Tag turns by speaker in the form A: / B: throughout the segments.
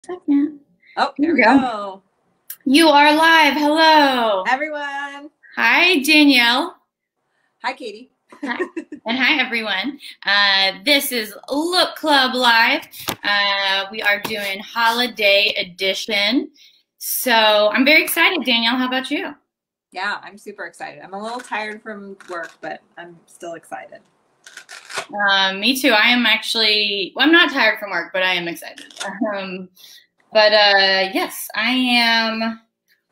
A: Second.
B: Oh, here we go.
A: You are live. Hello,
B: everyone.
A: Hi, Danielle.
B: Hi, Katie.
A: Hi. And hi, everyone. This is Look Club Live. We are doing holiday edition. So I'm very excited. Danielle, how about you?
B: Yeah, I'm super excited. I'm a little tired from work, but I'm still excited.
A: Me too. I am actually, well, I'm not tired from work, but I am excited. Yes, I am.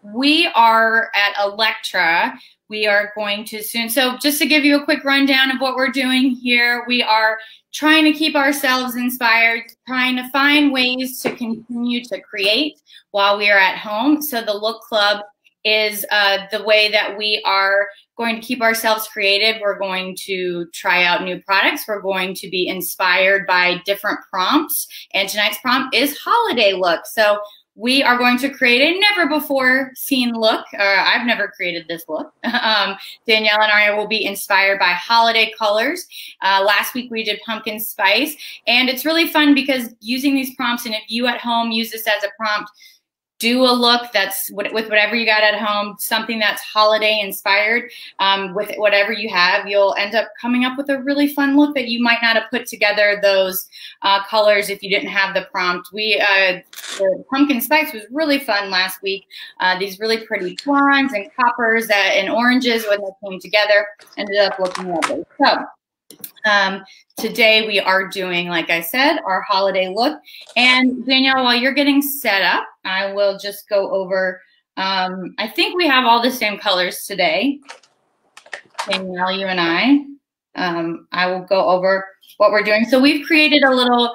A: We are at Electra. We are going to soon. So just to give you a quick rundown of what we're doing here, we are trying to keep ourselves inspired, trying to find ways to continue to create while we are at home. So the Look Club is the way that we are going to keep ourselves creative. We're going to try out new products. We're going to be inspired by different prompts. And tonight's prompt is Holiday Look. So we are going to create a never before seen look. I've never created this look. Danielle and I will be inspired by holiday colors. Last week we did pumpkin spice, and it's really fun because using these prompts, and if you at home use this as a prompt, do a look that's with whatever you got at home, something that's holiday inspired, with whatever you have, you'll end up coming up with a really fun look that you might not have put together those colors if you didn't have the prompt. The pumpkin spice was really fun last week. These really pretty blondes and coppers and oranges, when they came together, ended up looking lovely. So today we are doing, like I said, our holiday look. And Danielle, while you're getting set up, I will just go over, I think we have all the same colors today. Danielle, you and I will go over what we're doing. So we've created a little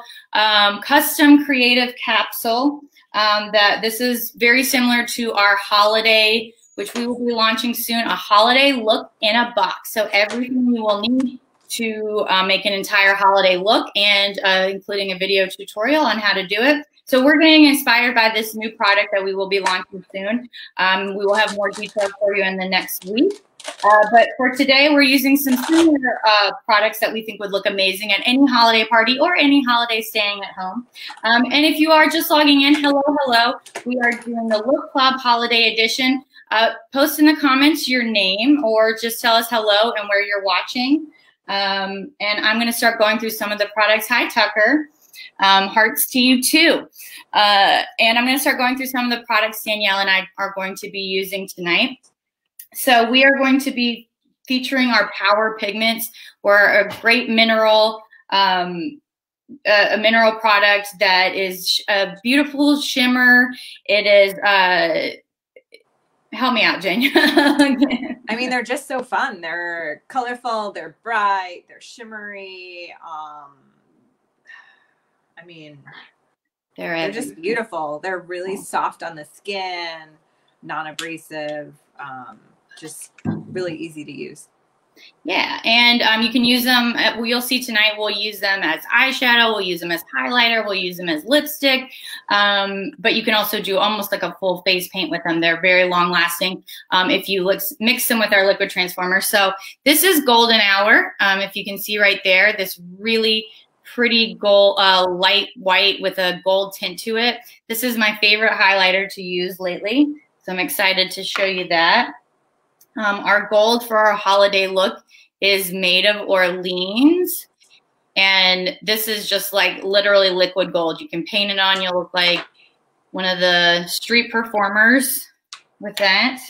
A: custom creative capsule that this is very similar to our holiday, which we will be launching soon, a holiday look in a box. So everything you will need to make an entire holiday look, and including a video tutorial on how to do it. So we're getting inspired by this new product that we will be launching soon. We will have more details for you in the next week. But for today, we're using some similar products that we think would look amazing at any holiday party or any holiday staying at home. And if you are just logging in, hello, hello. We are doing the Look Club Holiday Edition. Post in the comments your name, or just tell us hello and where you're watching. And I'm going to start going through some of the products. Hi, Tucker. Hearts to you too. And I'm going to start going through some of the products Danielle and I are going to be using tonight. So we are going to be featuring our Power Pigments. We're a great mineral, a mineral product that is a beautiful shimmer. It is, help me out, Jane.
B: I mean, they're just so fun. They're colorful, they're bright, they're shimmery. I mean, they're just beautiful. They're really soft on the skin, non-abrasive, just really easy to use.
A: Yeah, and you can use them, you'll see tonight, we'll use them as eyeshadow, we'll use them as highlighter, we'll use them as lipstick, but you can also do almost like a full face paint with them. They're very long lasting if you mix them with our liquid transformer. So this is Golden Hour, if you can see right there, this really pretty gold, light white with a gold tint to it. This is my favorite highlighter to use lately, so I'm excited to show you that. Our gold for our holiday look is made of Orleans, and this is just like literally liquid gold. You can paint it on, you'll look like one of the street performers with that.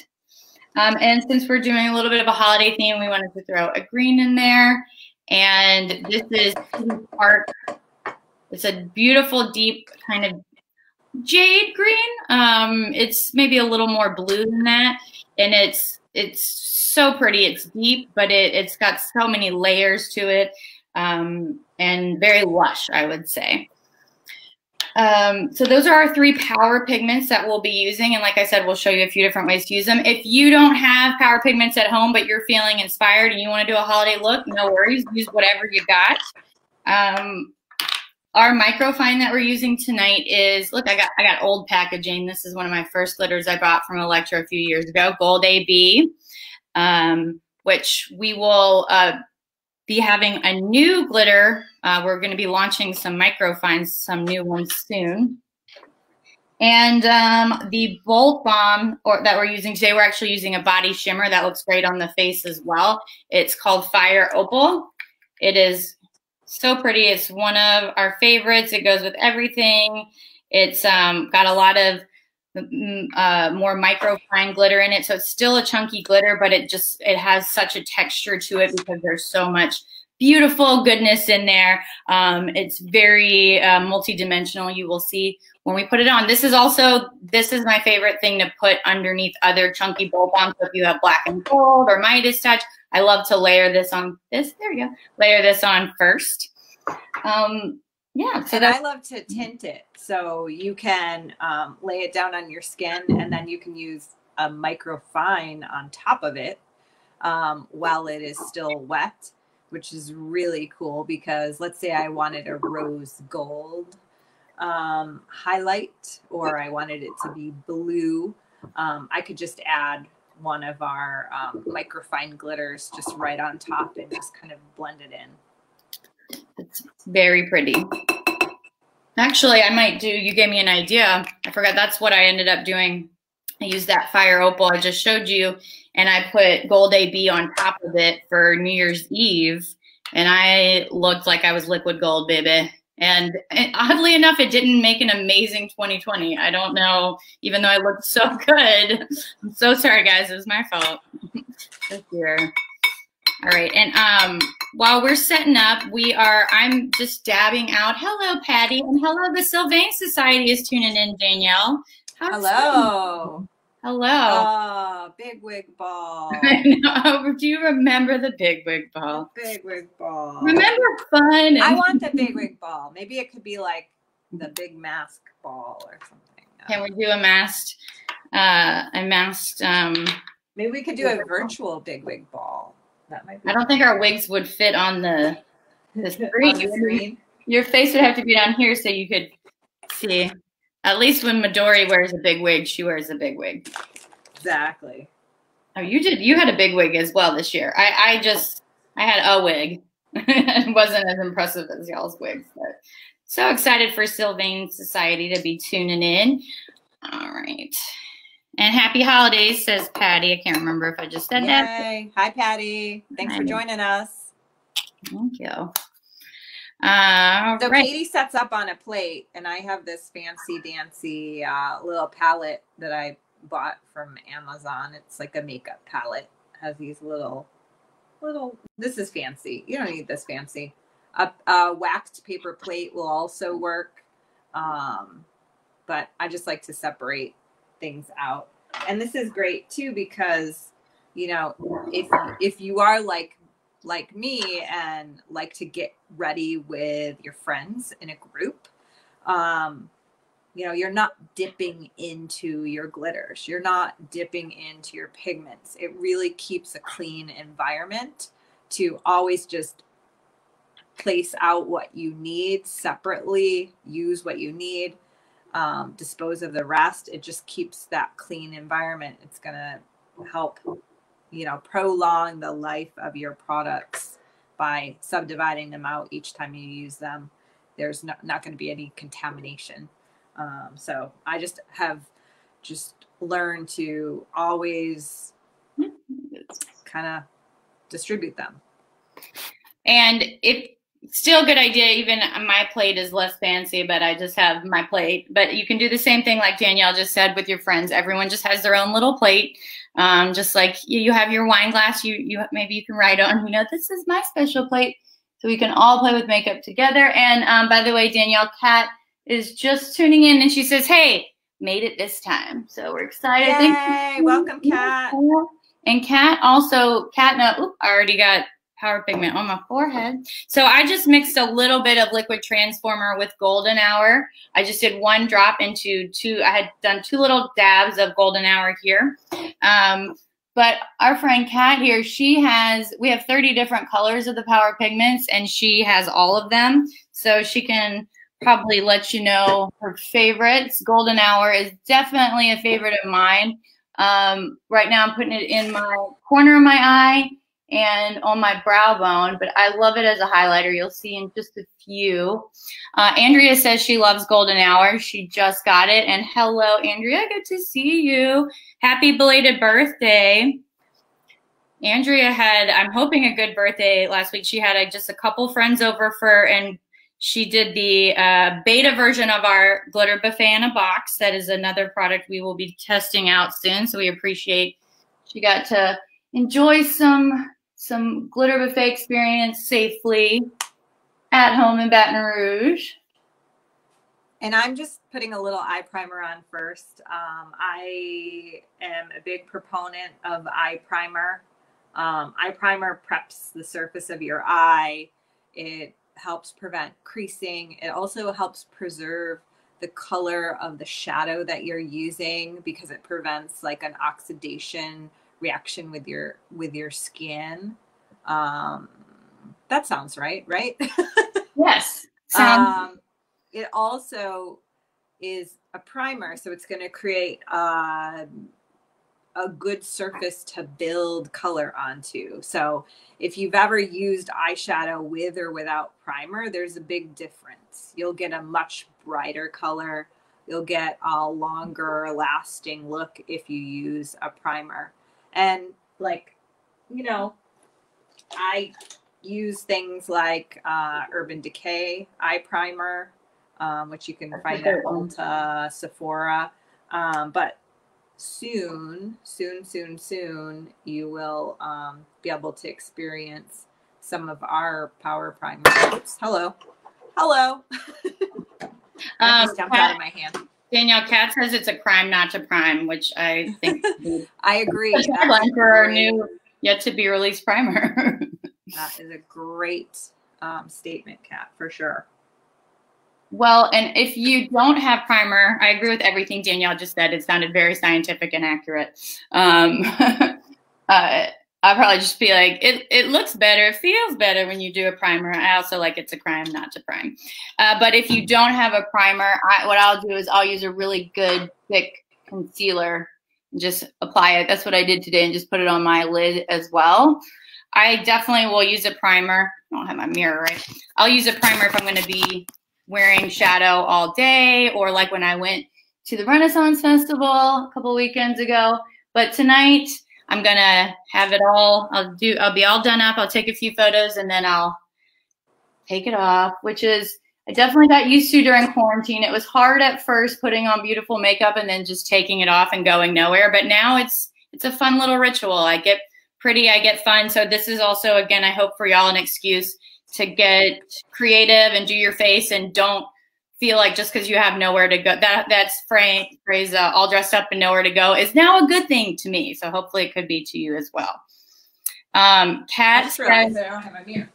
A: And since we're doing a little bit of a holiday theme, we wanted to throw a green in there. And this is Park. It's a beautiful, deep kind of jade green. It's maybe a little more blue than that, and it's so pretty. It's deep, but it's got so many layers to it, and very lush, I would say. So those are our 3 Power Pigments that we'll be using, and like I said, we'll show you a few different ways to use them. If you don't have Power Pigments at home, but you're feeling inspired and you want to do a holiday look, no worries, use whatever you got. Our microfine that we're using tonight is, look, I got old packaging. This is one of my first glitters I bought from Electra a few years ago, Gold AB, which we will be having a new glitter. We're going to be launching some microfines, some new ones soon. And the Bolt Balm that we're using today, we're actually using a body shimmer that looks great on the face as well. It's called Fire Opal. It is so pretty. It's one of our favorites. It goes with everything. It's got a lot of more microfine glitter in it. So it's still a chunky glitter, but it has such a texture to it because there's so much beautiful goodness in there. It's very multi-dimensional. You will see when we put it on. This is my favorite thing to put underneath other chunky Bolt Balms. So if you have black and gold or Midas Touch, I love to layer this on this. There we go. Layer this on first. Yeah. So
B: I love to tint it. So you can lay it down on your skin, and then you can use a microfine on top of it while it is still wet, which is really cool because let's say I wanted a rose gold highlight, or I wanted it to be blue. I could just add one of our microfine glitters just right on top and just kind of blend it in.
A: It's very pretty. Actually, I might do, you gave me an idea. I forgot that's what I ended up doing. I used that Fire Opal I just showed you, and I put Gold AB on top of it for New Year's Eve, and I looked like I was liquid gold, baby. And oddly enough, it didn't make an amazing 2020. I don't know, even though I looked so good. I'm so sorry, guys. It was my fault. This year. All right, and while we're setting up, I'm just dabbing out. Hello, Patty, and hello, the Sylvain Society is tuning in, Danielle.
B: Hello.
A: Hello.
B: Oh, big wig ball.
A: I know. Do you remember the big wig ball?
B: The big wig ball.
A: Remember fun?
B: I want the big wig ball. Maybe it could be like the big mask ball or something.
A: Can we do a masked?
B: Maybe we could do a virtual big wig ball. That might be.
A: I don't think our wigs would fit on the screen. Your face would have to be down here so you could see. At least when Midori wears a big wig, she wears a big wig.
B: Exactly.
A: Oh, you did. You had a big wig as well this year. I had a wig. It wasn't as impressive as y'all's wigs, but so excited for Sylvain Society to be tuning in. All right. And happy holidays, says Patty. I can't remember if I just said that.
B: Hi, Patty. Thanks for joining us.
A: Thank you.
B: So Katie sets up on a plate, and I have this fancy dancy little palette that I bought from Amazon. It's like a makeup palette. It has these little, this is fancy. You don't need this fancy. A waxed paper plate will also work. But I just like to separate things out. And this is great too, because, you know, if you are like me and like to get ready with your friends in a group, you know, you're not dipping into your glitters. You're not dipping into your pigments. It really keeps a clean environment to always just place out what you need separately, use what you need, dispose of the rest. It just keeps that clean environment. It's going to help, you know, prolong the life of your products by subdividing them out each time you use them. There's not going to be any contamination. So I just have learned to always kind of distribute them.
A: And it's still a good idea. Even my plate is less fancy, but I just have my plate. But you can do the same thing like Danielle just said with your friends. Everyone just has their own little plate. Just like you have your wine glass, maybe you can write on, you know, this is my special plate. So we can all play with makeup together. And by the way, Danielle, Kat is just tuning in and she says, hey, made it this time. So we're excited.
B: Yay, welcome, Kat.
A: And Kat also, I already got Power Pigment on my forehead. So I just mixed a little bit of liquid transformer with Golden Hour. I just did one drop into I had done 2 little dabs of Golden Hour here. But our friend Kat here, we have 30 different colors of the Power Pigments and she has all of them. So she can probably let you know her favorites. Golden Hour is definitely a favorite of mine. Right now I'm putting it in my corner of my eye and on my brow bone, but I love it as a highlighter. You'll see in just a few. Andrea says she loves Golden Hour. She just got it. And hello, Andrea, good to see you. Happy belated birthday. Andrea had, I'm hoping, a good birthday last week. She had just a couple friends over and she did the beta version of our glitter buffet in a box. That is another product we will be testing out soon. So we appreciate she got to enjoy some glitter buffet experience safely at home in Baton Rouge.
B: And I'm just putting a little eye primer on first. I am a big proponent of eye primer. Eye primer preps the surface of your eye. It helps prevent creasing. It also helps preserve the color of the shadow that you're using because it prevents like an oxidation reaction with your skin. That sounds right?
A: Yes.
B: It also is a primer, so it's going to create a good surface to build color onto. So if you've ever used eyeshadow with or without primer, there's a big difference. You'll get a much brighter color. You'll get a longer lasting look if you use a primer. And like, you know, I use things like Urban Decay eye primer, which you can find at Ulta, Sephora. But soon, you will be able to experience some of our Power Primer. Oops, hello. I just jumped out of my hand.
A: Danielle, Kat says it's a crime not to prime, which I think
B: I agree.
A: That's for our new yet to be released primer.
B: That is a great statement, Kat, for sure.
A: Well, and if you don't have primer, I agree with everything Danielle just said. It sounded very scientific and accurate. I'll probably just be like, it looks better, it feels better when you do a primer. I also like it's a crime not to prime. But if you don't have a primer, what I'll do is I'll use a really good thick concealer and just apply it. That's what I did today, and just put it on my lid as well. I definitely will use a primer. I don't have my mirror, right? I'll use a primer if I'm going to be wearing shadow all day, or like when I went to the Renaissance Festival a couple weekends ago. But tonight I'm gonna have it all. I'll be all done up. I'll take a few photos and then I'll take it off, which is I definitely got used to during quarantine. It was hard at first putting on beautiful makeup and then just taking it off and going nowhere. But now it's a fun little ritual. I get pretty, I get fun. So this is also, again, I hope for y'all an excuse to get creative and do your face, and don't feel like just because you have nowhere to go. That's phrase all dressed up and nowhere to go is now a good thing to me. So hopefully it could be to you as well. Kat says, I don't have a mirror.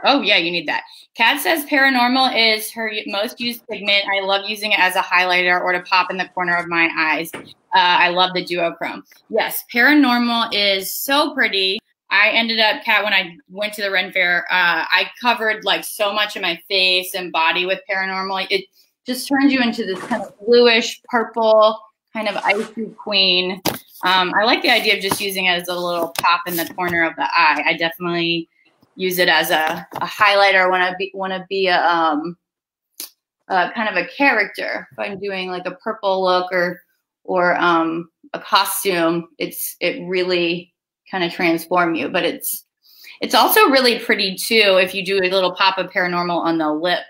A: Oh yeah, you need that. Kat says Paranormal is her most used pigment. I love using it as a highlighter or to pop in the corner of my eyes. I love the duochrome. Yes, Paranormal is so pretty. I ended up, Kat, when I went to the Ren Fair, I covered like so much of my face and body with Paranormal. It just turns you into this kind of bluish purple kind of icy queen. I like the idea of just using it as a little pop in the corner of the eye. I definitely use it as a highlighter when I want to be a kind of a character. If I'm doing like a purple look or a costume, it really kind of transform you. But it's also really pretty too if you do a little pop of Paranormal on the lip,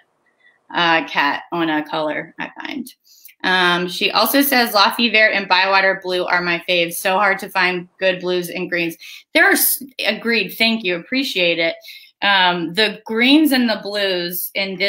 A: Kat, on a color, I find. She also says Laffy Vert and Bywater Blue are my faves. So hard to find good blues and greens. Agreed. Thank you. Appreciate it. The greens and the blues in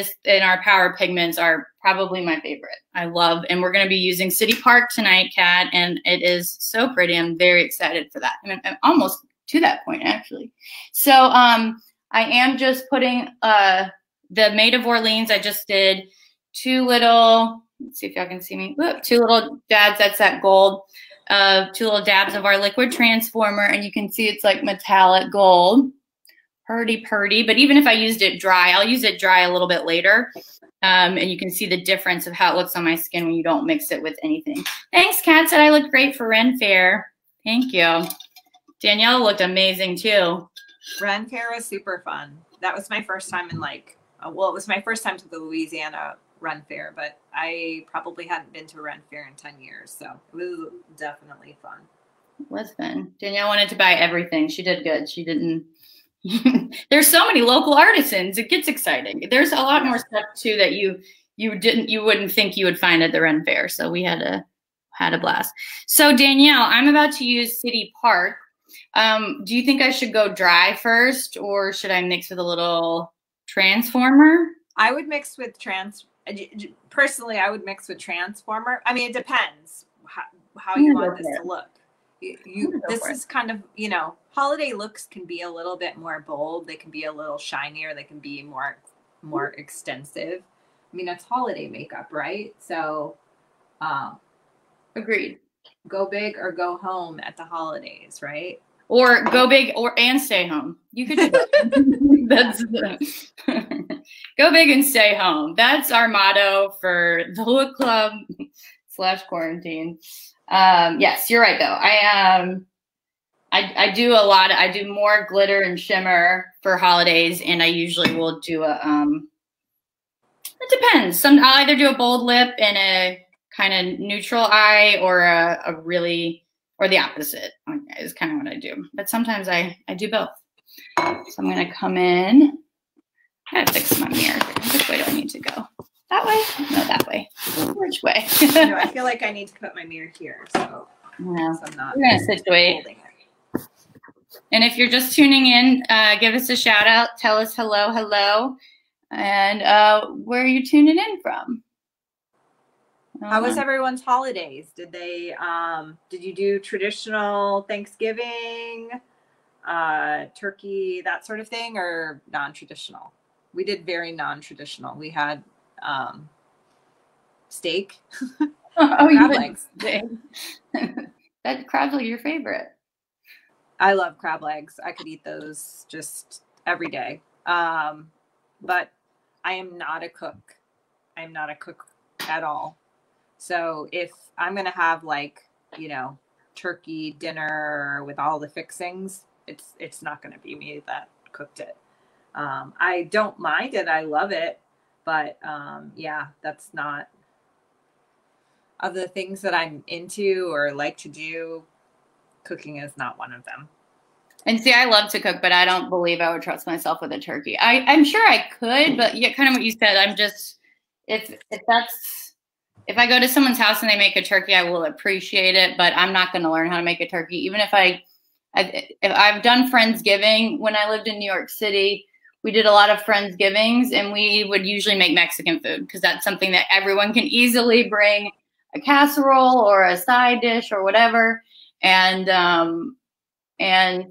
A: our Power Pigments are probably my favorite. I love, and we're going to be using City Park tonight, Kat, and it is so pretty. I'm very excited for that. I'm almost to that point, actually. So I am just putting the Maid of Orleans. I just did two little, let's see if y'all can see me. Look, two little dabs. That's that gold. Two little dabs of our liquid transformer, and you can see it's like metallic gold. Purdy. But even if I used it dry, I'll use it dry a little bit later. And you can see the difference of how it looks on my skin when you don't mix it with anything. Thanks, Kat said I look great for Ren Fair. Thank you. Danielle looked amazing too.
B: Ren Fair was super fun. That was my first time in like, well, it was my first time to the Louisiana Ren Fair, but I probably hadn't been to a Ren Fair in 10 years. So it was definitely fun.
A: It was fun. Danielle wanted to buy everything. She did good. She didn't. There's so many local artisans. It gets exciting. There's a lot more stuff too that you wouldn't think you would find at the Ren Fair. So we had a blast. So Danielle, I'm about to use City Park. Do you think I should go dry first, or should I mix with a little transformer?
B: I would mix with personally, I would mix with transformer. I mean, it depends how you want this to look. This is kind of, you know, holiday looks can be a little bit more bold. They can be a little shinier. They can be more extensive. I mean, it's holiday makeup, right? So,
A: agreed.
B: Go big or go home at the holidays, right?
A: Or go big and stay home. You could do that. That's go big and stay home. That's our motto for the Lewk Club / quarantine. Yes, you're right though. I do I do more glitter and shimmer for holidays, and I usually will do it depends. I'll either do a bold lip and a kind of neutral eye, or or the opposite is kind of what I do. But sometimes I do both. So I'm gonna come in. I gotta fix my mirror. Which way do I need to go? That way? No, that way. Which way?
B: No, I feel like I need to put my mirror here. So,
A: yeah.
B: I'm not.
A: We're gonna situate. And if you're just tuning in, give us a shout out. Tell us hello, and where are you tuning in from?
B: How was everyone's holidays? Did you do traditional Thanksgiving, turkey, that sort of thing, or non-traditional? We did very non-traditional. We had steak. Crab legs.
A: That crabs are your favorite.
B: I love crab legs. I could eat those just every day. But I am not a cook. I am not a cook at all. So if I'm going to have, like, you know, turkey dinner with all the fixings, it's not going to be me that cooked it. I don't mind it. I love it. But yeah, that's not of the things that I'm into or like to do. Cooking is not one of them.
A: And see, I love to cook, but I don't believe I would trust myself with a turkey. I'm sure I could, but yeah, kind of what you said. I'm just, if I go to someone's house and they make a turkey, I will appreciate it, but I'm not going to learn how to make a turkey. Even if I've done Friendsgiving when I lived in New York City, we did a lot of Friendsgivings, and we would usually make Mexican food because that's something that everyone can easily bring a casserole or a side dish or whatever, and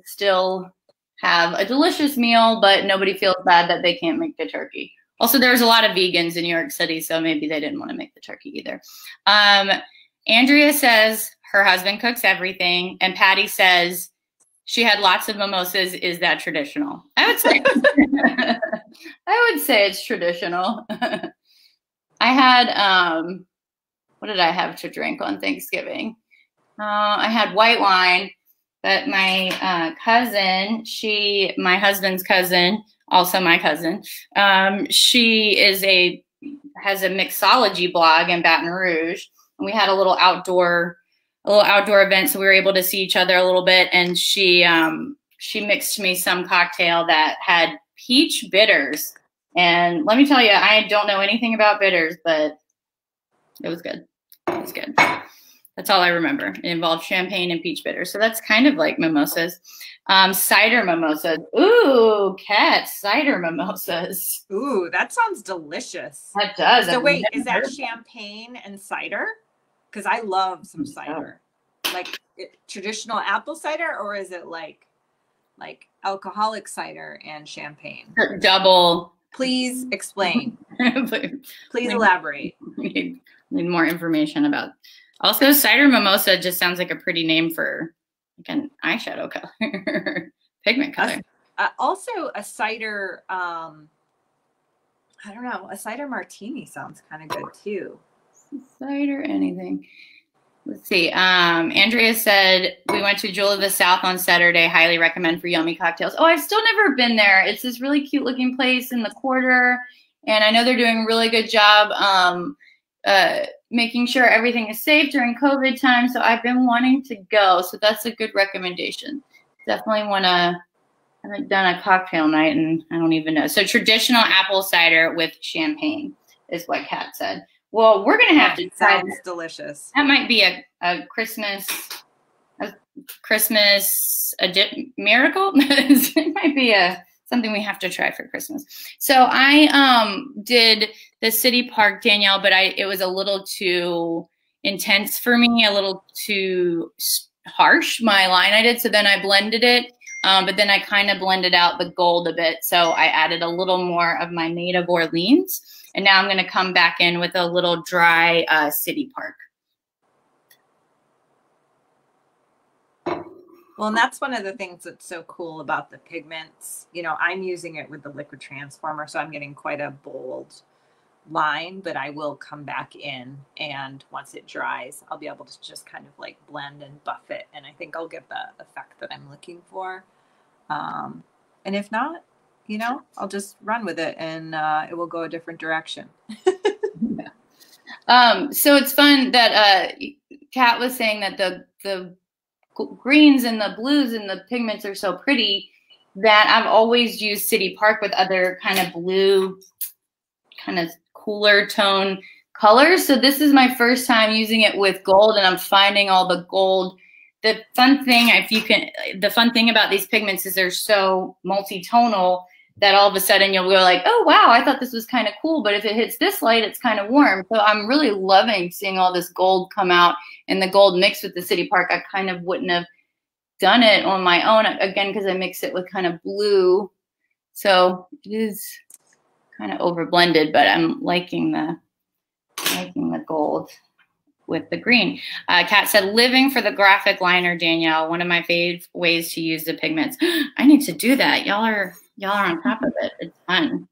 A: still have a delicious meal, but nobody feels bad that they can't make the turkey. Also, there's a lot of vegans in New York City, so maybe they didn't want to make the turkey either. Andrea says her husband cooks everything, and Patty says she had lots of mimosas. Is that traditional? I would say I would say it's traditional. I had what did I have to drink on Thanksgiving? I had white wine, but my cousin, my husband's cousin, also my cousin, she has a mixology blog in Baton Rouge, and we had a little outdoor event, so we were able to see each other a little bit, and she mixed me some cocktail that had peach bitters, and let me tell you, I don't know anything about bitters, but it was good. It was good. That's all I remember. It involved champagne and peach bitters. So that's kind of like mimosas. Cider mimosas. Ooh, Kat, cider mimosas.
B: Ooh, that sounds delicious.
A: That does.
B: So wait, is that champagne and cider? Because I love some cider. Like traditional apple cider, or is it like alcoholic cider and champagne?
A: Double.
B: Please explain. Please elaborate.
A: Need more information about. Also, cider mimosa just sounds like a pretty name for like an eyeshadow color, pigment color.
B: Also, a cider, I don't know, a cider martini sounds kind of good too.
A: Cider anything. Let's see. Andrea said, we went to Jewel of the South on Saturday. Highly recommend for yummy cocktails. Oh, I've still never been there. It's this really cute looking place in the quarter. And I know they're doing a really good job making sure everything is safe during COVID time. So I've been wanting to go. So that's a good recommendation. Definitely want to. I haven't done a cocktail night and I don't even know. So traditional apple cider with champagne is what Kat said. Well, we're going to have to try.
B: Sounds delicious.
A: That might be a Christmas miracle. It might be something we have to try for Christmas. So I did the City Park, Danielle, but it was a little too intense for me, a little too harsh, my line I did. So then I blended it, but then I kind of blended out the gold a bit. So I added a little more of my Maid of Orleans. And now I'm going to come back in with a little dry City Park.
B: Well, and that's one of the things that's so cool about the pigments. You know, I'm using it with the liquid transformer, so I'm getting quite a bold line, but I will come back in, and once it dries, I'll be able to just kind of like blend and buff it. And I think I'll get the effect that I'm looking for. And if not, you know, I'll just run with it and it will go a different direction.
A: So it's fun that Kat was saying that the greens and the blues and the pigments are so pretty that I've always used City Park with other kind of blue, kind of cooler tone colors. So this is my first time using it with gold, and I'm finding all the gold. The fun thing, the fun thing about these pigments is they're so multi-tonal that all of a sudden you'll go like, oh, wow, I thought this was kind of cool. But if it hits this light, it's kind of warm. So I'm really loving seeing all this gold come out, and the gold mixed with the City Park. I kind of wouldn't have done it on my own, again, because I mix it with kind of blue. So it is kind of over blended, but I'm liking the gold with the green. Kat said, living for the graphic liner, Danielle, one of my favorite ways to use the pigments. I need to do that. Y'all are on top of it. It's fun.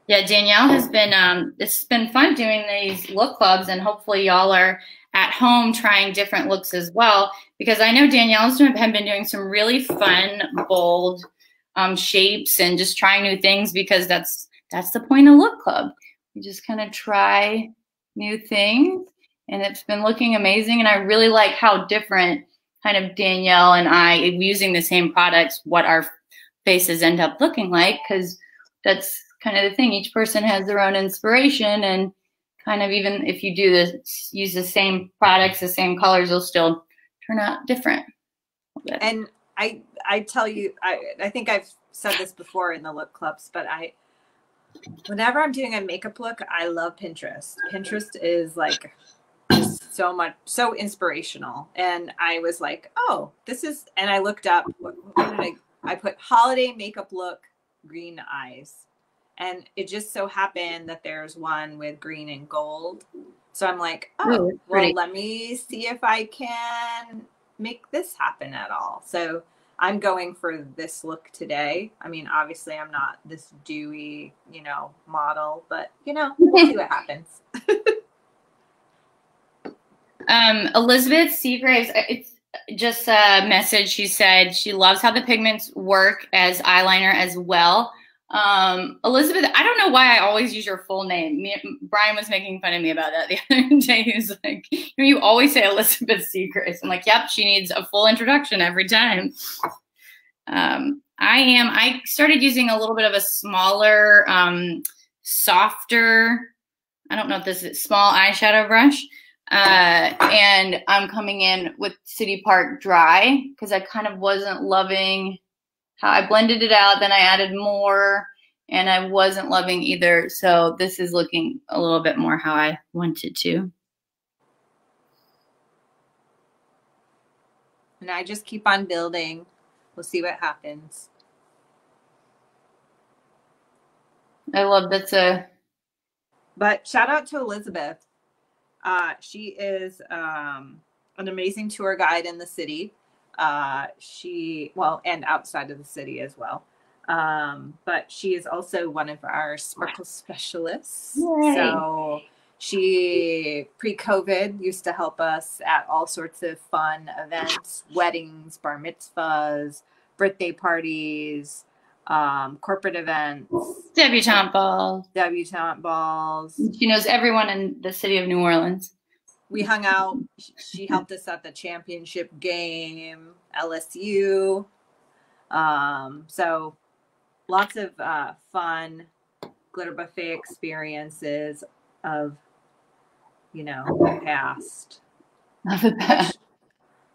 A: Yeah, Danielle has been, it's been fun doing these look clubs, and hopefully y'all are at home trying different looks as well, because I know Danielle's have been doing some really fun, bold shapes and just trying new things, because that's the point of look club. You just kind of try new things, and it's been looking amazing. And I really like how different kind of Danielle and I, using the same products, what our faces end up looking like, because that's kind of the thing. Each person has their own inspiration, and kind of even if you do this, use the same products, the same colors, they'll still turn out different.
B: And I tell you, I think I've said this before in the look clubs, but whenever I'm doing a makeup look, I love Pinterest. Pinterest is like so inspirational. And I was like, oh, this is, and I looked up, what did I put holiday makeup look, green eyes. And it just so happened that there's one with green and gold. So I'm like, oh, well, let me see if I can make this happen at all. So I'm going for this look today. I mean, obviously I'm not this dewy, you know, model, but you know, we'll see what happens.
A: Elizabeth Seagraves, it's just a message. She said she loves how the pigments work as eyeliner as well. Elizabeth, I don't know why I always use your full name. Brian was making fun of me about that the other day. He was like, you always say Elizabeth Seagraves. I'm like, yep, she needs a full introduction every time. I started using a little bit of a smaller, softer, I don't know if this is small eyeshadow brush. And I'm coming in with City Park Dry, because I kind of wasn't loving how I blended it out. Then I added more, and I wasn't loving either. So this is looking a little bit more how I wanted to.
B: And I just keep on building. We'll see what happens.
A: I love that.
B: But shout out to Elizabeth. She is an amazing tour guide in the city. And outside of the city as well. But she is also one of our sparkle specialists. Yay. So She, pre-COVID, used to help us at all sorts of fun events, weddings, bar mitzvahs, birthday parties, corporate events.
A: Debutante balls.
B: Debutante balls.
A: She knows everyone in the city of New Orleans.
B: We hung out. She helped us at the championship game, LSU. So lots of fun glitter buffet experiences of, you know, the past.
A: Of the past.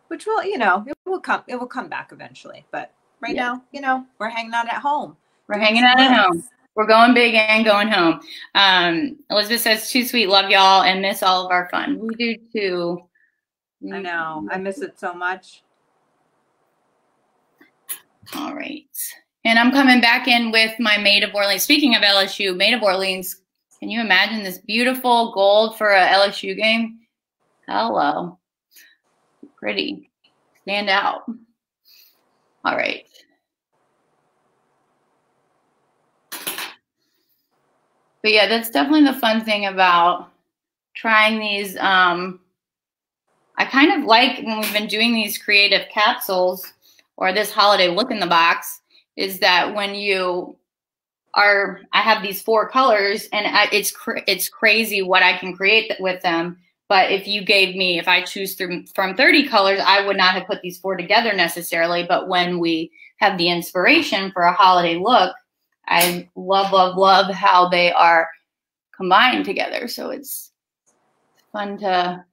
B: Which will, you know, it will come back eventually. But right now, you know, we're hanging out at home.
A: We're hanging out at home. We're going big and going home. Elizabeth says, too sweet, love y'all, and miss all of our fun. We do too.
B: I know. I miss it so much.
A: All right. And I'm coming back in with my Maid of Orleans. Speaking of LSU, Maid of Orleans, can you imagine this beautiful gold for a LSU game? Hello. Pretty. Stand out. All right. But yeah, that's definitely the fun thing about trying these. I kind of like when we've been doing these creative capsules or this holiday look in the box is that when you are, I have these 4 colors and it's crazy what I can create with them. But if you gave me, if I choose from 30 colors, I would not have put these 4 together necessarily. But when we have the inspiration for a holiday look, I love, love, love how they are combined together. So it's fun to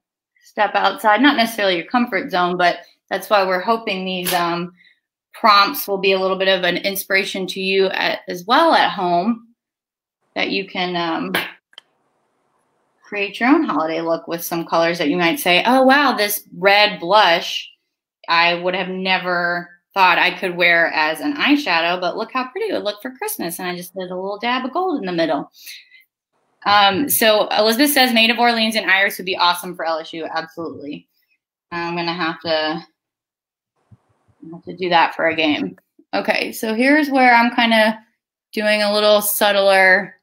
A: step outside, not necessarily your comfort zone, but that's why we're hoping these prompts will be a little bit of an inspiration to you as well at home, that you can create your own holiday look with some colors that you might say, oh, wow, this red blush, I would have never thought I could wear as an eyeshadow, but look how pretty it would look for Christmas. And I just did a little dab of gold in the middle. So Elizabeth says Maid of Orleans and Iris would be awesome for LSU. Absolutely. I'm going to have to do that for a game. Okay, so here's where I'm kind of doing a little subtler,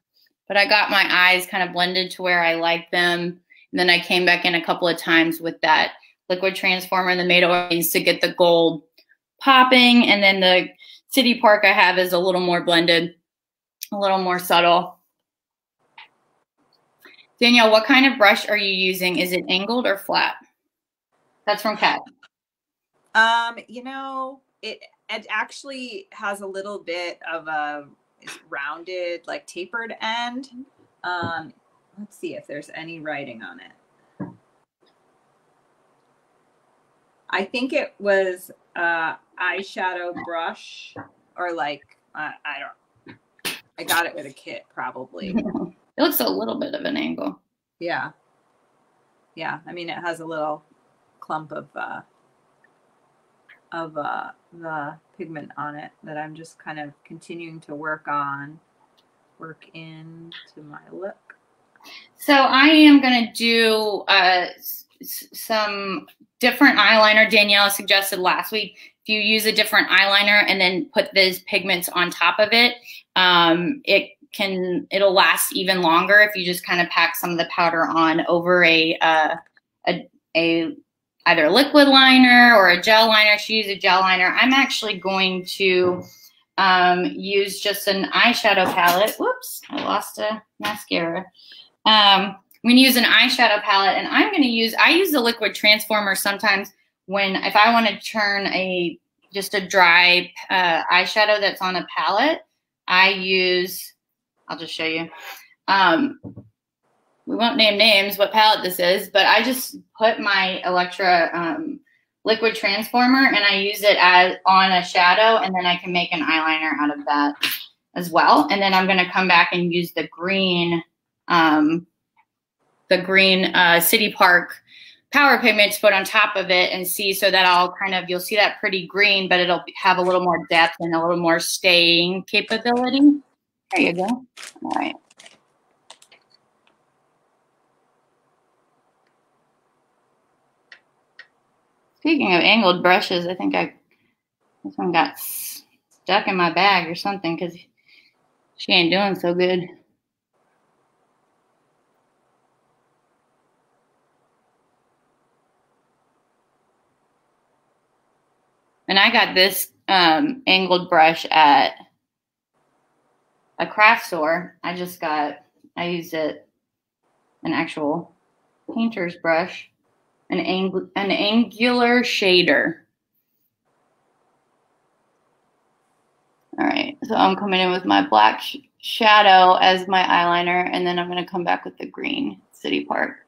A: but I got my eyes kind of blended to where I like them. And then I came back in a couple of times with that liquid transformer and the Maid of Orleans to get the gold popping. And then the City Park I have is a little more blended, a little more subtle. Danielle, what kind of brush are you using? Is it angled or flat? That's from Kat.
B: You know, it actually has a little bit of a rounded, like tapered end. Let's see if there's any writing on it. I think it was eyeshadow brush, or like I got it with a kit probably.
A: It looks a little bit of an angle.
B: Yeah. Yeah. I mean, it has a little clump of the pigment on it that I'm just kind of continuing to work into my look.
A: So I am going to do some different eyeliner Danielle suggested last week. If you use a different eyeliner and then put those pigments on top of it, it'll last even longer if you just kind of pack some of the powder on over either a liquid liner or a gel liner. She used a gel liner. I'm actually going to use just an eyeshadow palette. Whoops, I lost a mascara. I'm going to use an eyeshadow palette, and I use the liquid transformer sometimes if I want to turn just a dry eyeshadow that's on a palette. I'll just show you. We won't name names what palette this is, but I just put my Electra liquid transformer and I use it on a shadow, and then I can make an eyeliner out of that as well. And then I'm going to come back and use the green City Park Power Pigment to put on top of it and see, so that you'll see that pretty green, but it'll have a little more depth and a little more staying capability. There you go. All right. Speaking of angled brushes, I think this one got stuck in my bag or something because she ain't doing so good. And I got this angled brush at a craft store. I used an actual painter's brush, an angular shader. All right, so I'm coming in with my black shadow as my eyeliner, and then I'm going to come back with the green City Park.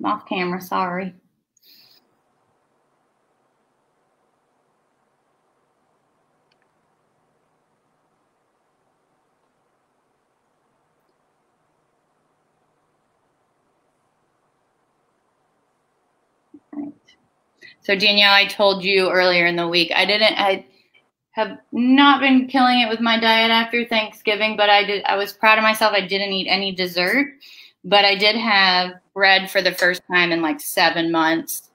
A: I'm off camera, sorry. Right. So Danielle, I told you earlier in the week, I have not been killing it with my diet after Thanksgiving, but I was proud of myself. I didn't eat any dessert, but I did have bread for the first time in like 7 months.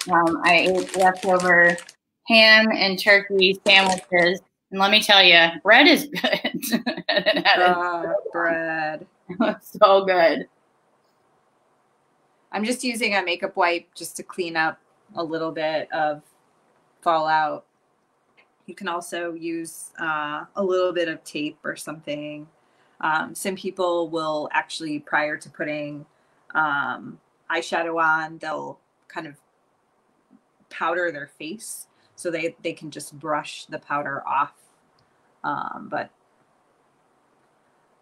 A: I ate leftover ham and turkey sandwiches, and let me tell you, bread is good.
B: Bread.
A: It was so good.
B: I'm just using a makeup wipe just to clean up a little bit of fallout. You can also use a little bit of tape or something. Some people will actually, prior to putting eyeshadow on, they'll kind of powder their face so they can just brush the powder off. But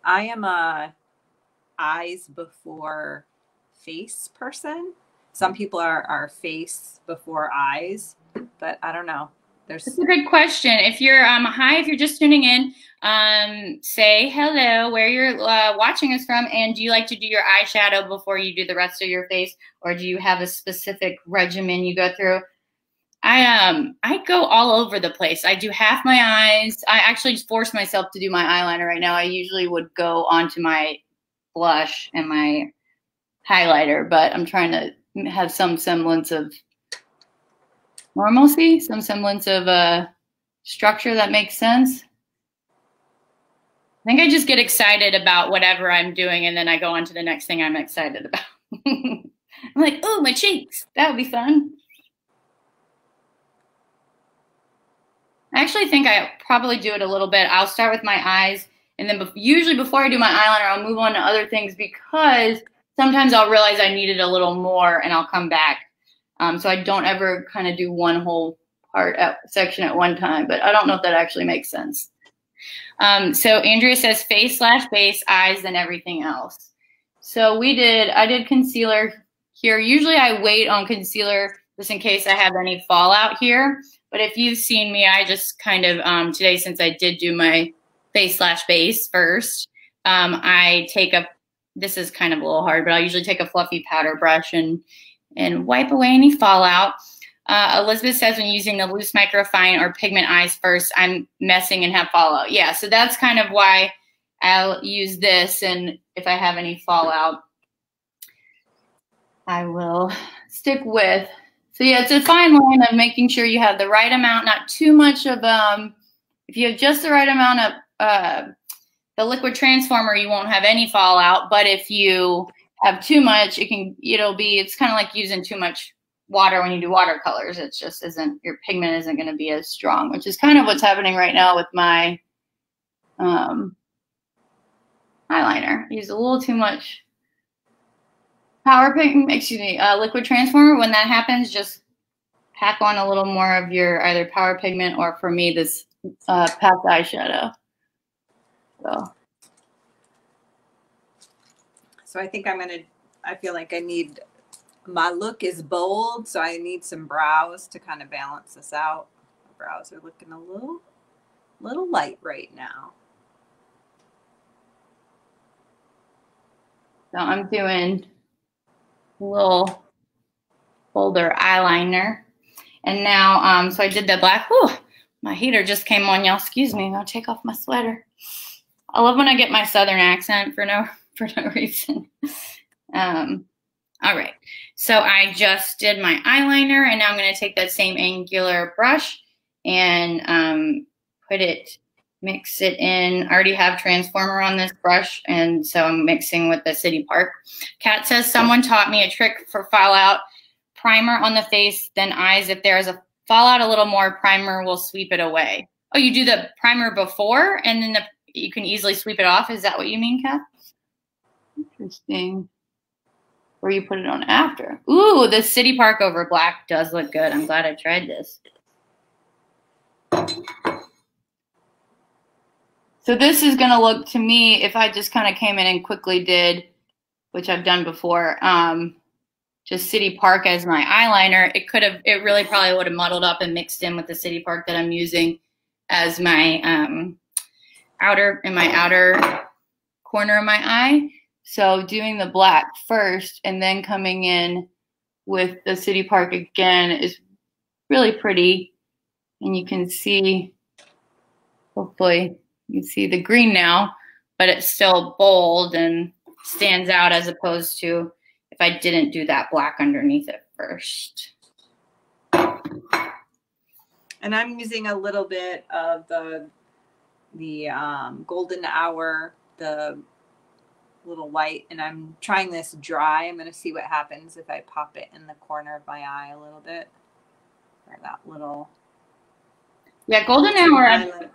B: I am a eyes before face person. Some people are face before eyes, but I don't know.
A: That's a good question. If you're hi, if you're just tuning in, say hello, where you're watching us from, and do you like to do your eyeshadow before you do the rest of your face, or do you have a specific regimen you go through? I go all over the place. I do half my eyes. I actually just force myself to do my eyeliner right now. I usually would go onto my blush and my highlighter, but I'm trying to have some semblance of normalcy, some semblance of structure that makes sense. I think I just get excited about whatever I'm doing, and then I go on to the next thing I'm excited about. I'm like, oh, my cheeks. That would be fun. I actually think I probably do it a little bit. I'll start with my eyes, and then usually before I do my eyeliner, I'll move on to other things because sometimes I'll realize I needed a little more, and I'll come back. So I don't ever kind of do one whole section at one time, but I don't know if that actually makes sense. So Andrea says face/base, eyes, then everything else. So I did concealer here. Usually I wait on concealer just in case I have any fallout here. But if you've seen me, I just kind of, today, since I did do my face/base first, this is kind of a little hard, but I'll usually take a fluffy powder brush and wipe away any fallout. Elizabeth says when using the loose microfine or pigment eyes first, I'm messing and have fallout. Yeah, so that's kind of why I'll use this, and if I have any fallout, I will stick with. So yeah, it's a fine line of making sure you have the right amount, not too much of, if you have just the right amount of the liquid transformer, you won't have any fallout, but if you have too much, it's kind of like using too much water when you do watercolors. It just your pigment isn't going to be as strong, which is kind of what's happening right now with my eyeliner. Use a little too much liquid transformer. When that happens, just pack on a little more of your either Power Pigment or, for me, this packed eyeshadow.
B: So I think I feel like my look is bold, so I need some brows to kind of balance this out. My brows are looking a little light right now.
A: So I'm doing a little bolder eyeliner. And now, so I did the black. Whew, my heater just came on, y'all. Excuse me. I'll take off my sweater. I love when I get my southern accent for no reason. All right. So I just did my eyeliner, and now I'm going to take that same angular brush and mix it in. I already have transformer on this brush, and so I'm mixing with the City Park. Kat says, someone taught me a trick for fallout primer on the face, then eyes. If there's a fallout a little more, primer will sweep it away. Oh, you do the primer before and then you can easily sweep it off. Is that what you mean, Kath? Interesting. Or you put it on after. Ooh, the City Park over black does look good. I'm glad I tried this. So this is going to look to me, if I just kind of came in and quickly did, which I've done before, just City Park as my eyeliner, it really probably would have muddled up and mixed in with the City Park that I'm using as my outer corner of my eye. So doing the black first and then coming in with the City Park again is really pretty. And you can see, hopefully you can see the green now, but it's still bold and stands out as opposed to if I didn't do that black underneath it first.
B: And I'm using a little bit of the golden hour, the little white, and I'm trying this dry. I'm going to see what happens if I pop it in the corner of my eye a little bit. Or that little. Yeah, golden hour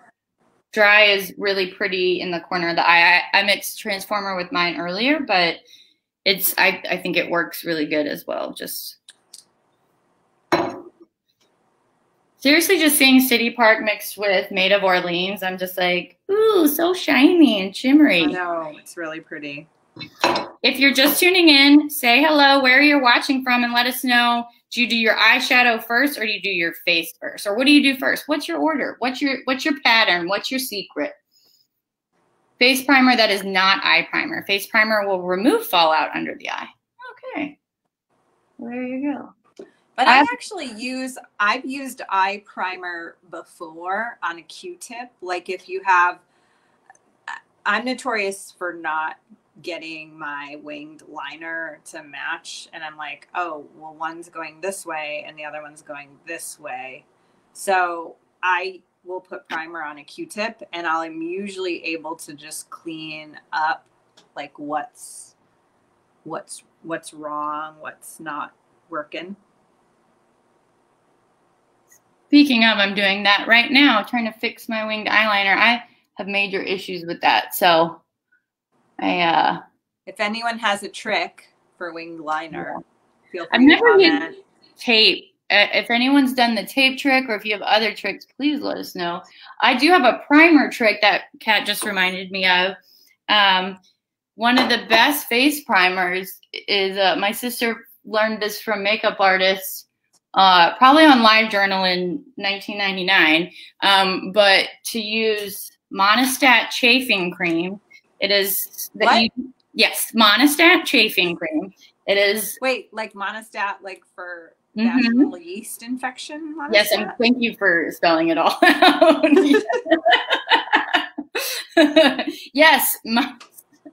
B: dry is really pretty in the corner of the eye. I mixed Transformer with mine earlier, but I think it works really good as well. Just seriously, just seeing City Park mixed with Maid of Orleans, I'm just like, ooh, so shiny and shimmery. I know, it's really pretty.
A: If you're just tuning in, say hello, where you're watching from, and let us know. Do you do your eyeshadow first, or do you do your face first? Or what do you do first? What's your order? What's your pattern? What's your secret? Face primer, that is not eye primer. Face primer will remove fallout under the eye. Okay. Well, there you go.
B: But I've used eye primer before on a Q-tip. Like if you have, I'm notorious for not getting my winged liner to match. And I'm like, oh, well, one's going this way and the other one's going this way. So I will put primer on a Q-tip and I'm usually able to just clean up like what's wrong, what's not working.
A: Speaking of, I'm doing that right now, trying to fix my winged eyeliner. I have major issues with that. So
B: if anyone has a trick for winged liner, feel free
A: I've never
B: to
A: used
B: comment.
A: Tape. If anyone's done the tape trick or if you have other tricks, please let us know. I do have a primer trick that Kat just reminded me of. One of the best face primers is my sister learned this from makeup artists probably on LiveJournal in 1999, but to use Monistat chafing cream. It is yes, Monistat chafing cream. It is.
B: Wait, like Monistat, like for vaginal yeast infection? Monistat?
A: Yes, and thank you for spelling it all out. Yes.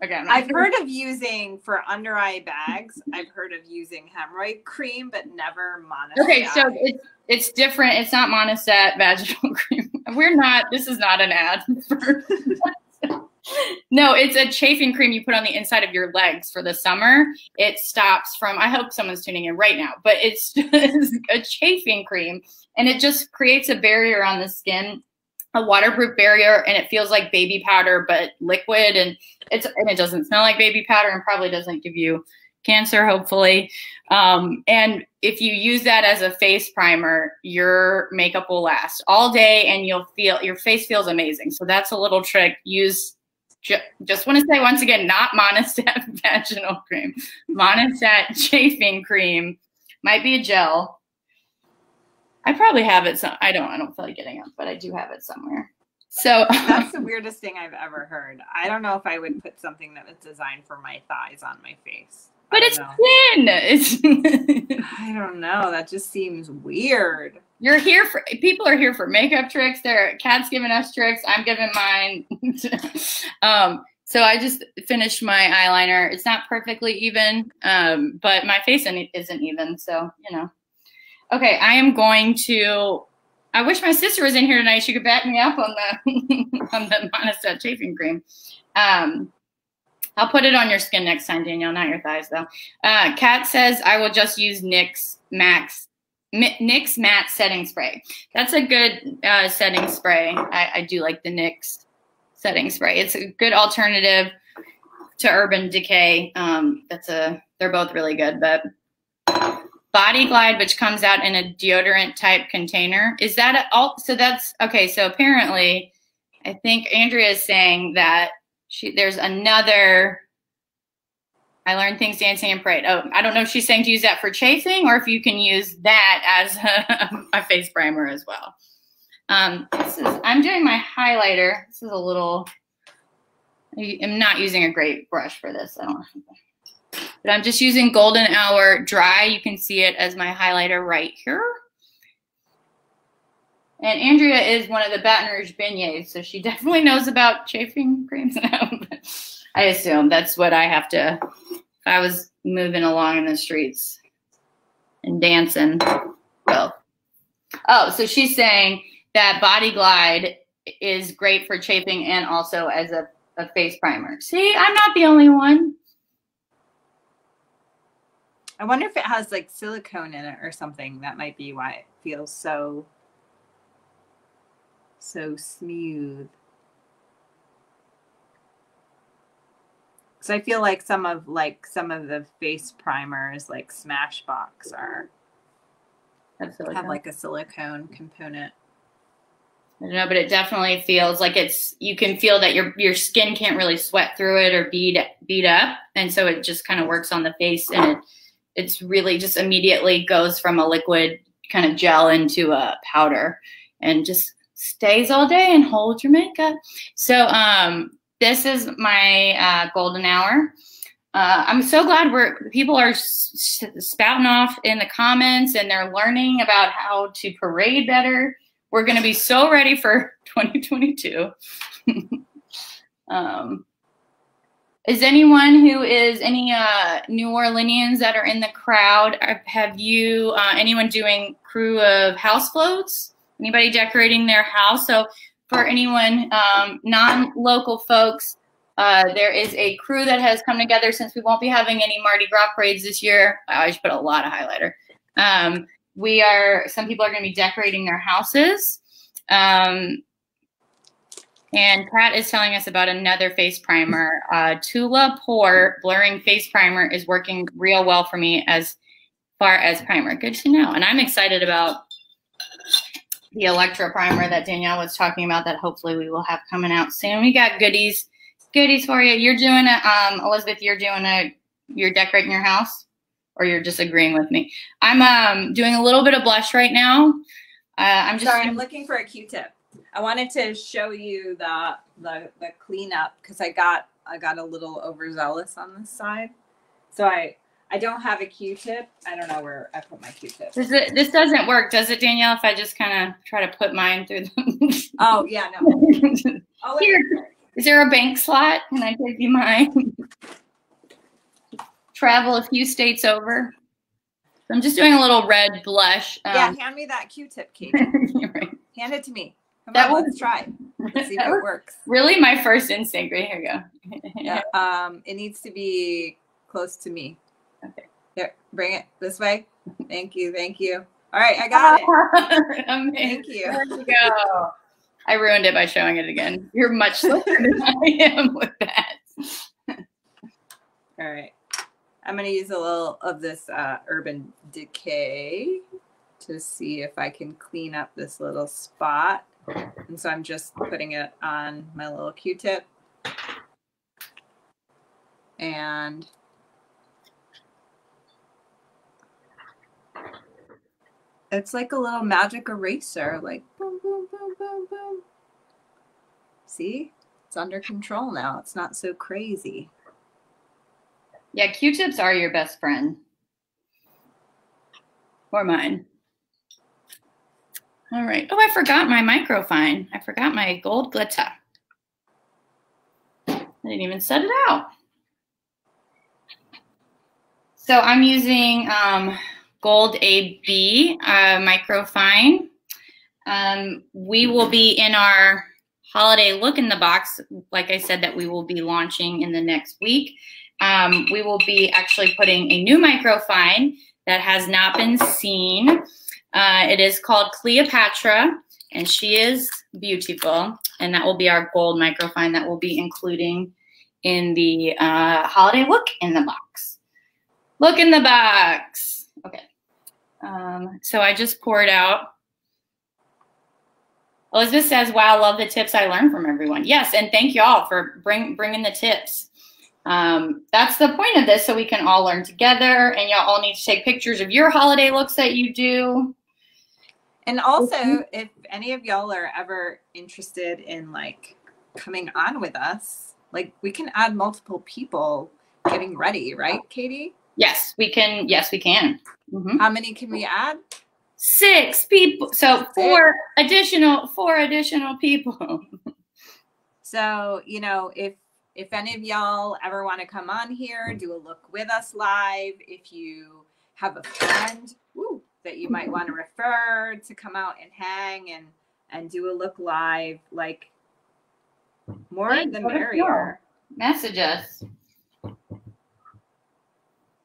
A: Okay,
B: I've heard of using for under eye bags. I've heard of using hemorrhoid cream, but never Monistat.
A: Okay, so it's different. It's not Monistat vaginal cream. This is not an ad for No, it's a chafing cream you put on the inside of your legs for the summer. It stops from, I hope someone's tuning in right now, but it's just a chafing cream and it just creates a barrier on the skin, a waterproof barrier, and it feels like baby powder but liquid, and it doesn't smell like baby powder and probably doesn't give you cancer, hopefully. And if you use that as a face primer, your makeup will last all day and you'll feel your face feels amazing. So that's a little trick. Just want to say once again, not Monistat vaginal cream, Monistat chafing cream. Might be a gel. I probably have it. I don't feel like getting up, but I do have it somewhere. So
B: that's the weirdest thing I've ever heard. I don't know if I would put something that was designed for my thighs on my face.
A: But it's thin.
B: I don't know. That just seems weird.
A: People are here for makeup tricks. Kat's giving us tricks. I'm giving mine. So I just finished my eyeliner. It's not perfectly even, but my face isn't even. So, Okay, I am going to. I wish my sister was in here tonight. She could back me up on the on the Monistat chafing cream. I'll put it on your skin next time, Danielle, not your thighs though. Kat says I will just use NYX Matte Setting Spray. That's a good setting spray. I do like the NYX setting spray. It's a good alternative to Urban Decay. They're both really good, but Body Glide, which comes out in a deodorant type container. Is that all? So that's okay. So apparently, I think Andrea is saying that there's another. I learned things dancing in parade. Oh, I don't know if she's saying to use that for chafing or if you can use that as a face primer as well. I'm doing my highlighter. This is a little. I'm not using a great brush for this. But I'm just using Golden Hour Dry. You can see it as my highlighter right here. And Andrea is one of the Baton Rouge beignets, so she definitely knows about chafing creams. I assume that's what I have to, if I was moving along in the streets and dancing. Well, oh, so she's saying that Body Glide is great for chafing and also as a face primer. See, I'm not the only one.
B: I wonder if it has like silicone in it or something. That might be why it feels so smooth. So I feel like some of the face primers, like Smashbox, have like a silicone component.
A: I don't know, but it definitely feels like you can feel that your skin can't really sweat through it or beat up, and so it just kind of works on the face, and it's really just immediately goes from a liquid kind of gel into a powder, and just stays all day and holds your makeup. So this is my Golden Hour. I'm so glad people are spouting off in the comments and they're learning about how to parade better. We're going to be so ready for 2022. Is anyone who is any New Orleanians that are in the crowd? Have you anyone doing crew of house floats? Anybody decorating their house? So for anyone non-local folks, there is a crew that has come together since we won't be having any Mardi Gras parades this year. I just put a lot of highlighter. Some people are going to be decorating their houses. And Pat is telling us about another face primer. Tula Pore Blurring Face Primer is working real well for me as far as primer. Good to know. And I'm excited about the Electra primer that Danielle was talking about that hopefully we will have coming out soon. We got goodies for you. You're doing Elizabeth, you're decorating your house, or you're just agreeing with me? I'm doing a little bit of blush right now. I'm
B: looking for a Q-tip. I wanted to show you the cleanup because I got a little overzealous on this side. So I don't have a Q-tip. I don't know where I put my Q-tip.
A: This doesn't work, does it, Danielle? If I just kind of try to put mine through the...
B: Oh, yeah, no. Oh,
A: here. Is there a bank slot? Can I give you mine? Travel a few states over. So I'm just doing a little red blush.
B: Yeah, hand me that Q-tip, Katie.
A: You're right.
B: Hand it to me. Come on, let's try. Let's see if it works.
A: Really my first instinct. Right, here you go.
B: Yeah, it needs to be close to me.
A: Okay.
B: Here, bring it this way. Thank you. Thank you. All right, I got it. Thank you.
A: There you go. I ruined it by showing it again. You're much slower than I am with that.
B: All right. I'm going to use a little of this Urban Decay to see if I can clean up this little spot. And so I'm just putting it on my little Q-tip. And it's like a little magic eraser, like boom, boom, boom, boom, boom. See? It's under control now. It's not so crazy.
A: Yeah, Q-tips are your best friend. Or mine. All right. Oh, I forgot my microfine. I forgot my gold glitter. I didn't even set it out. So I'm using Gold AB microfine. We will be in our Holiday Look in the box, like I said, that we will be launching in the next week. We will be actually putting a new microfine that has not been seen. It is called Cleopatra, and she is beautiful. And that will be our gold microfine that we'll be including in the Holiday Look in the box. Look in the box. Okay. So I just poured out. Elizabeth says, wow, love the tips I learned from everyone. Yes, and thank you all for bringing the tips. That's the point of this, so we can all learn together, and y'all all need to take pictures of your holiday looks that you do.
B: And also, if any of y'all are ever interested in like coming on with us, like we can add multiple people getting ready, right, Katie?
A: Yes, we can. Yes, we can. Mm-hmm.
B: How many can we add?
A: 6 people. So four additional people.
B: So, you know, if any of y'all ever want to come on here, do a look with us live, if you have a friend that you might want to refer to come out and hang and do a look live, like more the merrier.
A: Message us.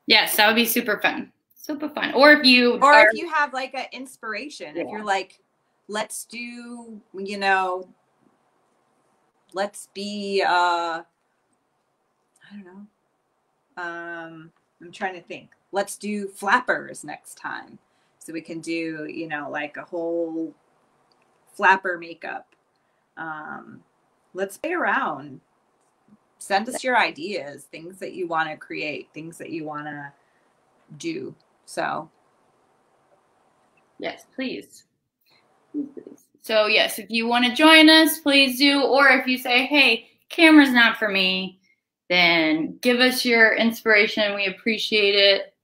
A: Yes, that would be super fun. Super fun. Or if you
B: have like an inspiration, if you're like, let's do, you know, let's be I don't know. I'm trying to think. Let's do flappers next time. So we can do, you know, like a whole flapper makeup. Let's play around. Send us your ideas, things that you want to create, things that you want to do. So
A: yes, please. So yes, if you want to join us, please do. Or if you say, hey, camera's not for me, then give us your inspiration. We appreciate it.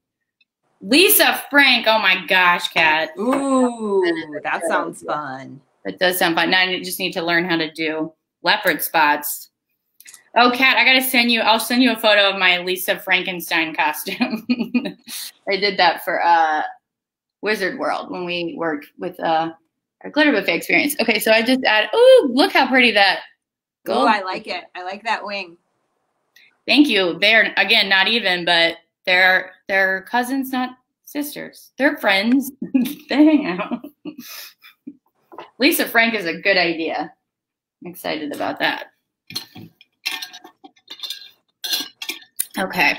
A: Lisa Frank, oh my gosh, Kat.
B: Ooh, that sounds fun.
A: That does sound fun. Now I just need to learn how to do leopard spots. Oh, Kat, I gotta send you, I'll send you a photo of my Lisa Frankenstein costume. I did that for Wizard World when we worked with our glitter buffet experience. Okay, so I just add, ooh, look how pretty that gold.
B: Oh, I like it. I like that wing.
A: Thank you. They're, again, not even, but they're cousins, not sisters. They're friends. They hang out. Lisa Frank is a good idea. I'm excited about that. Okay,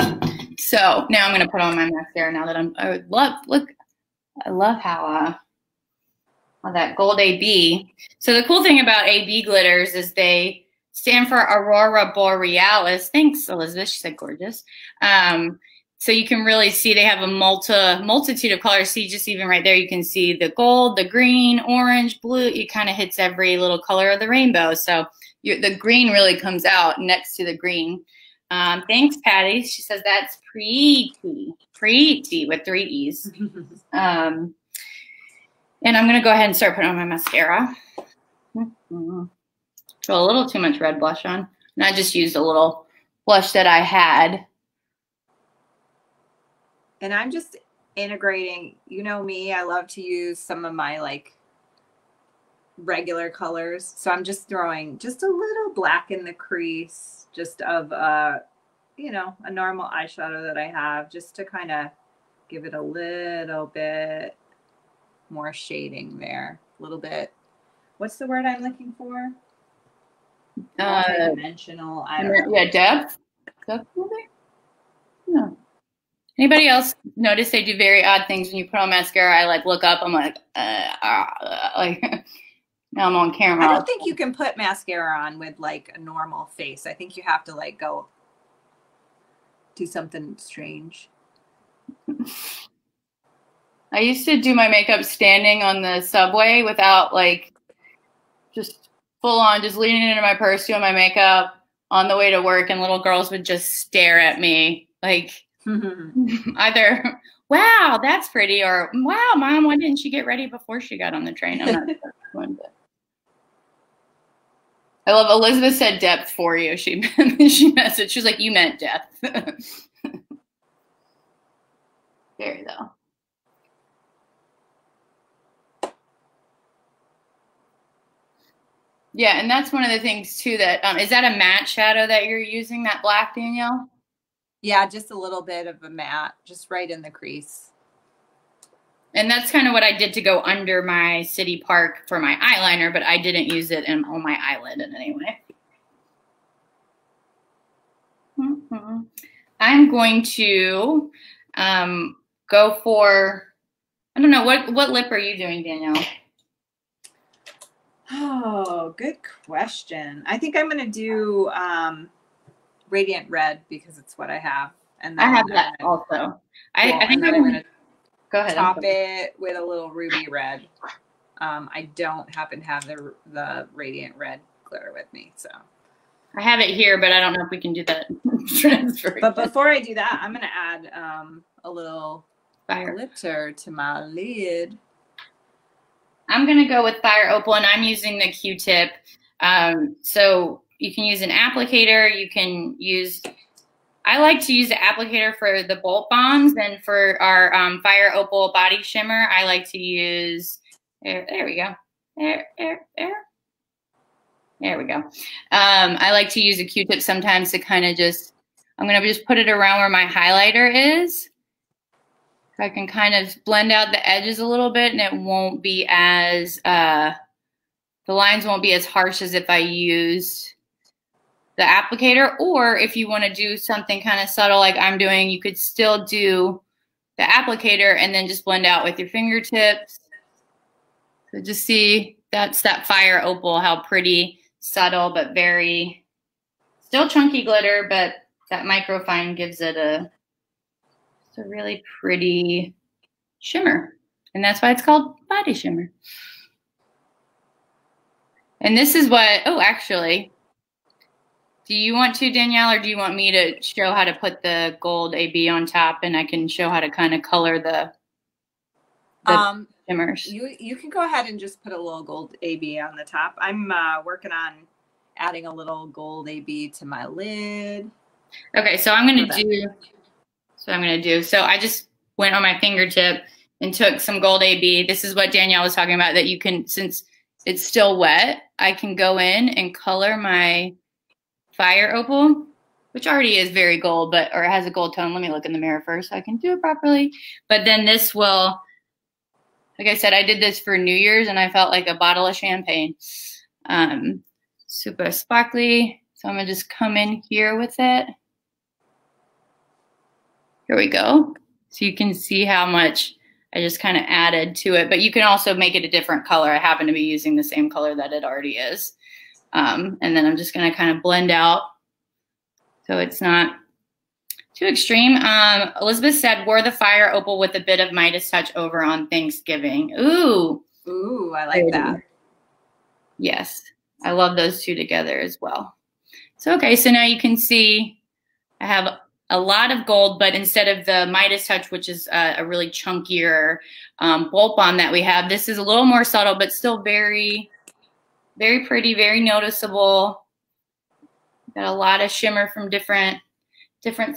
A: so now I'm gonna put on my mascara now that I love how that gold AB. So the cool thing about AB glitters is they stand for Aurora Borealis. Thanks, Elizabeth. She said gorgeous. So you can really see they have a multitude of colors. See, just even right there, you can see the gold, the green, orange, blue. It kind of hits every little color of the rainbow. So the green really comes out next to the green. Thanks, Patty. She says that's pretty with 3 E's. And I'm going to go ahead and start putting on my mascara. Throw a little too much red blush on. And I just used a little blush that I had.
B: And I'm just integrating, you know me, I love to use some of my like regular colors. So I'm just throwing just a little black in the crease, just of, you know, a normal eyeshadow that I have, just to kind of give it a little bit more shading there. A little bit. What's the word I'm looking for? Multi-dimensional. I don't know.
A: Yeah, depth. No. Anybody else notice they do very odd things when you put on mascara? I like look up. I'm like now I'm on camera.
B: I don't think you can put mascara on with like a normal face. I think you have to like go do something strange.
A: I used to do my makeup standing on the subway without like just full on, just leaning into my purse doing my makeup on the way to work, and little girls would just stare at me like either, wow, that's pretty, or wow, Mom, why didn't she get ready before she got on the train? I'm not sure which one, but I love Elizabeth said depth for you. She messaged. She was like, you meant depth. There you go. Yeah, and that's one of the things too that, is that a matte shadow that you're using, that black, Danielle?
B: Yeah, just a little bit of a matte, just right in the crease.
A: And that's kind of what I did to go under my City Park for my eyeliner, but I didn't use it on my eyelid in any way. I'm going to go for, I don't know, what lip are you doing, Danielle?
B: Oh, good question. I think I'm going to do Radiant Red because it's what I have. And then
A: I have that also. I think I'm going to go ahead.
B: Top it with a little ruby red. I don't happen to have the Radiant Red glitter with me, so.
A: I have it here, but I don't know if we can do that transfer.
B: But before I do that, I'm going to add a little glitter to my lid.
A: I'm going to go with Fire Opal, and I'm using the Q-tip. So you can use an applicator. You can use, I like to use the applicator for the Bolt Bombs, and for our Fire Opal Body Shimmer, I like to use, there we go. There we go. I like to use a Q-tip sometimes to kind of just, I'm going to just put it around where my highlighter is. So I can kind of blend out the edges a little bit, and it won't be as, the lines won't be as harsh as if I used the applicator. Or if you want to do something kind of subtle like I'm doing, you could still do the applicator and then just blend out with your fingertips. So just see, that's that Fire Opal, how pretty, subtle, but very, still chunky glitter, but that microfine gives it a really pretty shimmer. And that's why it's called Body Shimmer. And this is what, oh, actually, do you want to, Danielle, or do you want me to show how to put the gold AB on top, and I can show how to kind of color the shimmers?
B: You can go ahead and just put a little gold AB on the top. I'm working on adding a little gold AB to my lid.
A: Okay, so I'm going to do, so I just went on my fingertip and took some gold AB. This is what Danielle was talking about, that you can, since it's still wet, I can go in and color my Fire Opal, which already is very gold, but, or it has a gold tone. Let me look in the mirror first so I can do it properly. But then this will, like I said, I did this for New Year's and I felt like a bottle of champagne. Super sparkly. So I'm gonna just come in here with it. Here we go. So you can see how much I just kind of added to it, but you can also make it a different color. I happen to be using the same color that it already is. And then I'm just gonna kind of blend out so it's not too extreme. Elizabeth said, wear the Fire Opal with a bit of Midas touch over on Thanksgiving. Ooh.
B: Ooh, I like that.
A: Yes, I love those two together as well. So, okay, so now you can see I have a lot of gold, but instead of the Midas touch, which is a really chunkier Bolt Bomb that we have, this is a little more subtle, but still very, very pretty, very noticeable. Got a lot of shimmer from different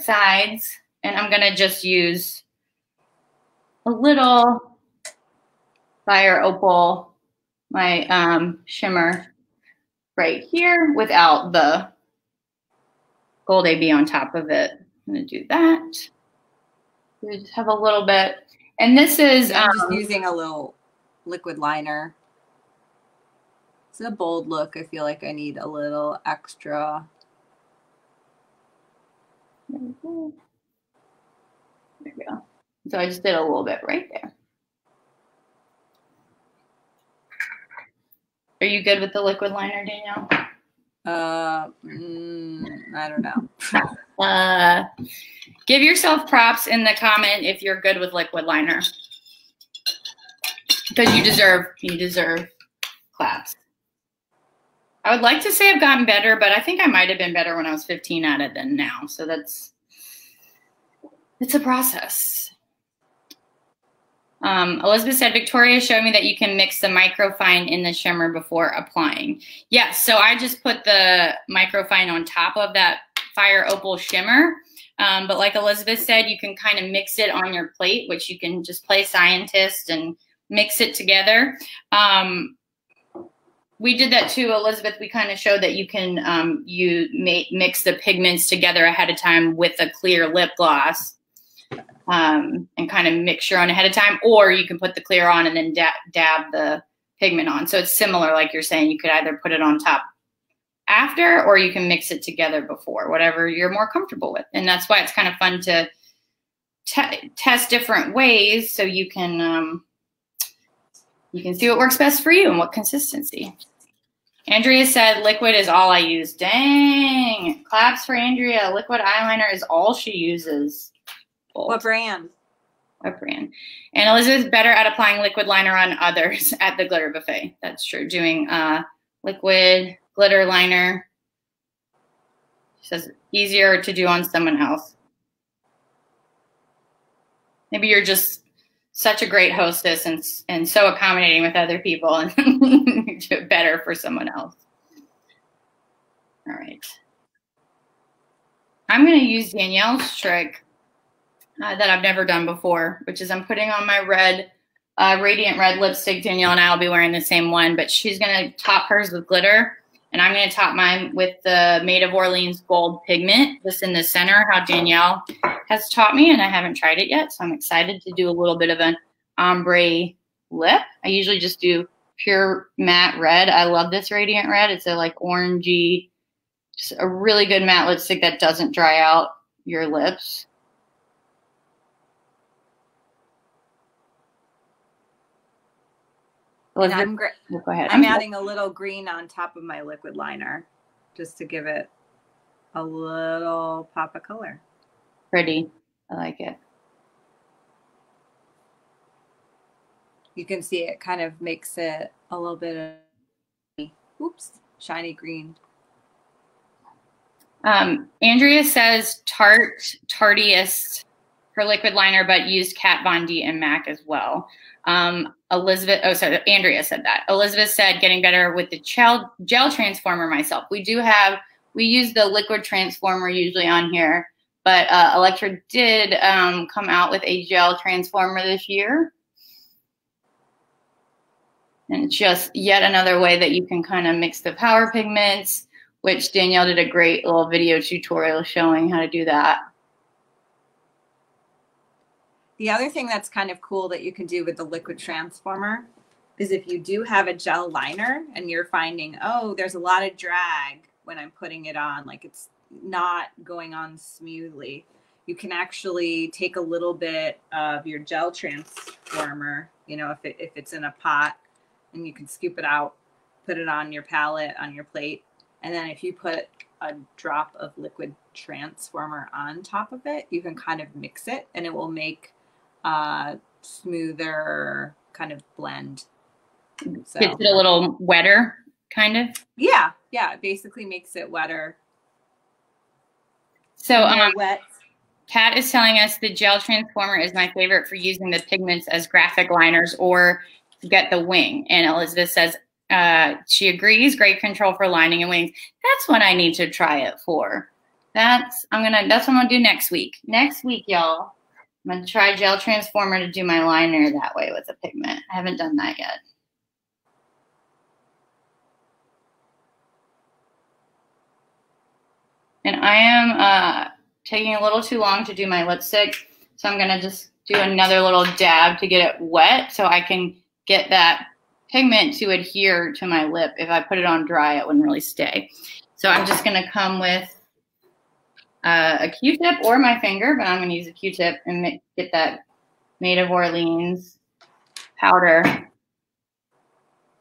A: sides, and I'm gonna just use a little Fire Opal, my shimmer right here without the gold AB on top of it. I'm gonna do that. We just have a little bit, and this is
B: I'm just using a little liquid liner. It's a bold look. I feel like I need a little extra.
A: There we go. So I just did a little bit right there. Are you good with the liquid liner, Danielle?
B: I don't know.
A: Give yourself props in the comment if you're good with liquid liner, because you deserve claps. I would like to say I've gotten better, but I think I might have been better when I was 15 at it than now. So it's a process. Elizabeth said, Victoria showed me that you can mix the microfine in the shimmer before applying. Yes, so I just put the microfine on top of that Fire Opal shimmer. But like Elizabeth said, you can kind of mix it on your plate, which you can just play scientist and mix it together. we did that too, Elizabeth. We kind of showed that you can mix the pigments together ahead of time with a clear lip gloss, and kind of mix your own ahead of time, or you can put the clear on and then dab the pigment on. So it's similar, like you're saying. You could either put it on top after, or you can mix it together before, whatever you're more comfortable with. And that's why it's kind of fun to test different ways, so you can see what works best for you and what consistency. Andrea said liquid is all I use. Dang. Claps for Andrea. Liquid eyeliner is all she uses. Bold.
B: What brand?
A: What brand? And Elizabeth's better at applying liquid liner on others at the glitter buffet. That's true. Doing liquid glitter liner. She says easier to do on someone else. Maybe you're just such a great hostess and so accommodating with other people, and do it better for someone else. All right. I'm going to use Danielle's trick that I've never done before, which is I'm putting on my red, radiant red lipstick. Danielle and I will be wearing the same one, but she's going to top hers with glitter, and I'm going to top mine with the Made of Orleans gold pigment, just in the center, how Danielle has taught me, and I haven't tried it yet, so I'm excited to do a little bit of an ombre lip. I usually just do pure matte red. I love this radiant red. It's a like orangey, just a really good matte lipstick that doesn't dry out your lips.
B: I'm great.
A: Go ahead.
B: I'm adding a little green on top of my liquid liner just to give it a little pop of color.
A: Pretty. I like it.
B: You can see it kind of makes it a little bit of, oops, shiny green.
A: Andrea says Tartiest for liquid liner, but used Kat Von D and MAC as well. Andrea said that. Elizabeth said getting better with the gel transformer myself. We use the liquid transformer usually on here, but Electra did come out with a gel transformer this year. And it's just yet another way that you can kind of mix the power pigments, which Danielle did a great little video tutorial showing how to do that.
B: The other thing that's kind of cool that you can do with the liquid transformer is if you do have a gel liner and you're finding, oh, there's a lot of drag when I'm putting it on, like it's not going on smoothly, you can actually take a little bit of your gel transformer, you know, if it's in a pot, and you can scoop it out, put it on your palette, on your plate. And then if you put a drop of liquid transformer on top of it, you can kind of mix it and it will make a smoother kind of blend. So,
A: gets it a little wetter, kind of?
B: Yeah, it basically makes it wetter.
A: So
B: wet.
A: Kat is telling us the gel transformer is my favorite for using the pigments as graphic liners or get the wing. And Elizabeth says she agrees, great control for lining and wings. That's what I need to try it for. That's what I'm gonna do next week. Next week, y'all, I'm gonna try gel transformer to do my liner that way with the pigment. I haven't done that yet. And I am taking a little too long to do my lipstick, so I'm gonna just do another little dab to get it wet so I can get that pigment to adhere to my lip. If I put it on dry, it wouldn't really stay. So I'm just gonna come with a Q-tip or my finger, but I'm gonna use a Q-tip and get that Made of Orleans powder.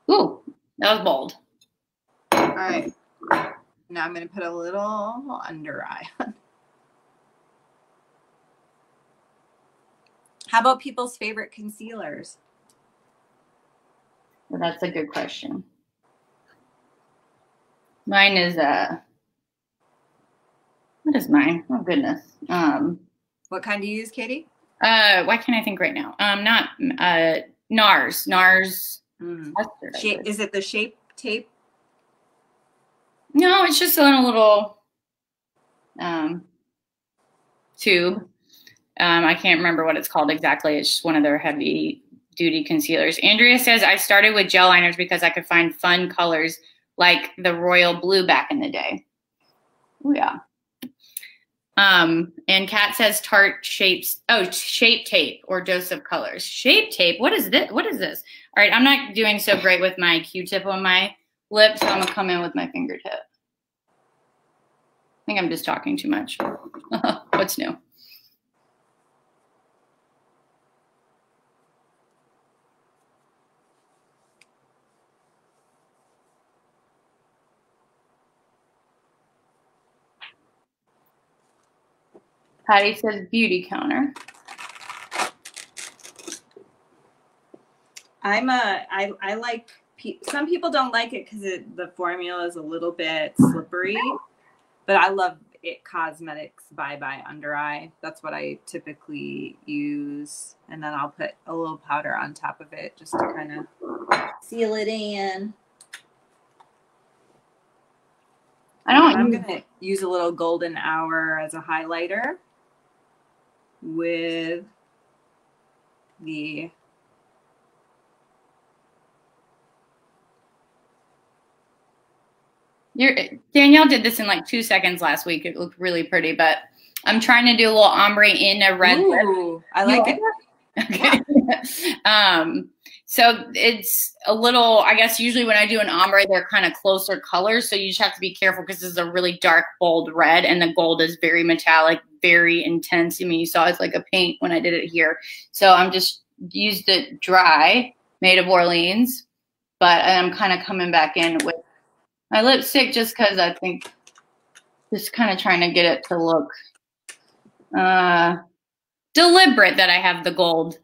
A: Ooh, that was bold.
B: All right, now I'm gonna put a little under eye on. How about people's favorite concealers?
A: Well, that's a good question. Mine is what is mine? Oh goodness.
B: What kind do you use, Katie?
A: Why can't I think right now? Not NARS. NARS.
B: Is it the Shape Tape?
A: No, it's just in a little tube. I can't remember what it's called exactly. It's just one of their heavy duty concealers. Andrea says, I started with gel liners because I could find fun colors like the royal blue back in the day. Oh, yeah. And Kat says Tarte shapes. Oh, shape tape or dose of colors. Shape tape. What is this? What is this? All right, I'm not doing so great with my Q-tip on my lip, so I'm gonna come in with my fingertip. I think I'm just talking too much. What's new? Patty says beauty counter.
B: I like, some people don't like it because the formula is a little bit slippery, but I love It Cosmetics Bye Bye Under Eye. That's what I typically use. And then I'll put a little powder on top of it just to kind of seal it in. I'm going to use a little Golden Hour as a highlighter with the
A: Danielle did this in like 2 seconds last week. It looked really pretty, but I'm trying to do a little ombre in a red lip.
B: I like it.
A: Okay. So it's a little, I guess usually when I do an ombre, they're kind of closer colors. So you just have to be careful because this is a really dark, bold red and the gold is very metallic, very intense. I mean, you saw it's like a paint when I did it here. So I'm just used it dry, Made of Orleans, but I'm kind of coming back in with my lipstick just because I think just kind of trying to get it to look deliberate that I have the gold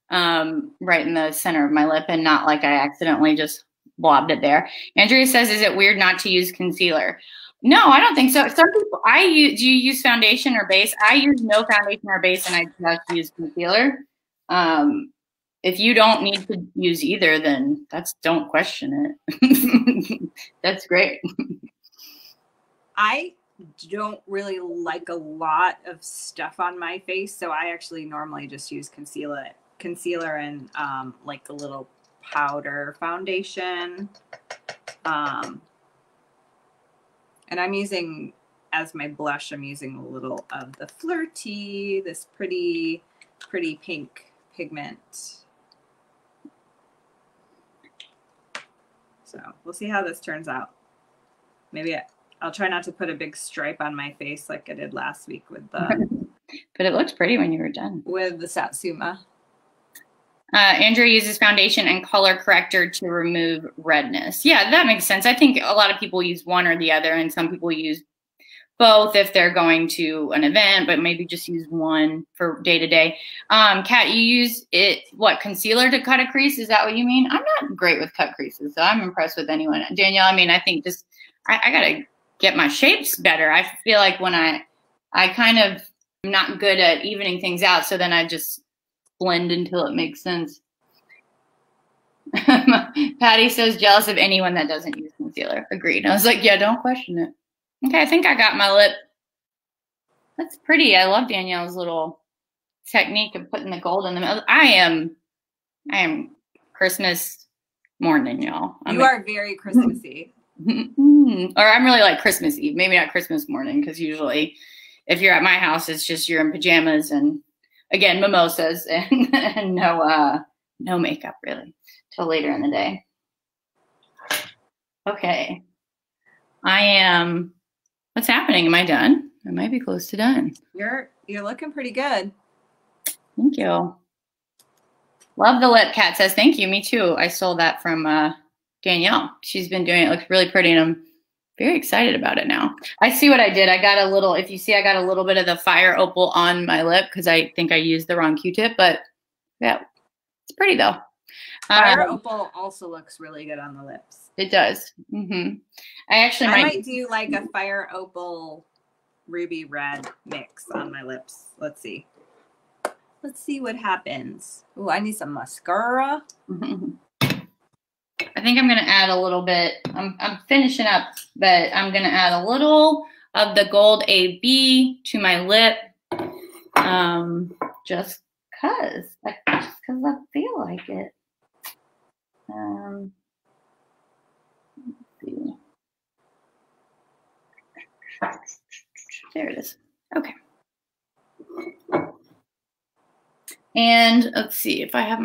A: right in the center of my lip and not like I accidentally just blobbed it there. Andrea says, is it weird not to use concealer? No, I don't think so. Some people, do you use foundation or base? I use no foundation or base and I just use concealer. If you don't need to use either, then don't question it. That's great.
B: I don't really like a lot of stuff on my face, so I actually normally just use concealer and like a little powder foundation. And I'm using, as my blush, I'm using a little of the Flirty, this pretty pink pigment. So we'll see how this turns out. Maybe I'll try not to put a big stripe on my face like I did last week with the.
A: But it looks pretty when you were done.
B: With the Satsuma.
A: Andrea uses foundation and color corrector to remove redness. Yeah, that makes sense. I think a lot of people use one or the other, and some people use both if they're going to an event, but maybe just use one for day to day. Kat, you use concealer to cut a crease? Is that what you mean? I'm not great with cut creases, so I'm impressed with anyone. Danielle, I mean, I think just, I gotta get my shapes better. I feel like when I kind of am not good at evening things out, so then I just blend until it makes sense. Patty says, jealous of anyone that doesn't use concealer. Agreed. I was like, yeah, don't question it. Okay, I think I got my lip. That's pretty. I love Danielle's little technique of putting the gold in the middle. I am Christmas morning, y'all. You
B: are very Christmassy.
A: Or I'm really like Christmas Eve. Maybe not Christmas morning, because usually if you're at my house, it's just you're in pajamas and, again, mimosas and no makeup, really, till later in the day. Okay. What's happening? Am I done? I might be close to done.
B: You're looking pretty good.
A: Thank you. Love the lip. Kat says, thank you. Me too. I stole that from Danielle. She's been doing it. It looks really pretty, and I'm very excited about it now. I see what I did. I got a little, if you see, I got a little bit of the Fire Opal on my lip because I think I used the wrong Q-tip, but yeah, it's pretty though.
B: Fire Opal also looks really good on the lips.
A: It does. Mm-hmm. I might
B: do like a Fire Opal Ruby Red mix on my lips. Let's see. Let's see what happens. Oh, I need some mascara.
A: I think I'm going to add a little bit. I'm finishing up, but I'm going to add a little of the gold AB to my lip. Just because I because I feel like it. Let's see. There it is. Okay. And let's see if I have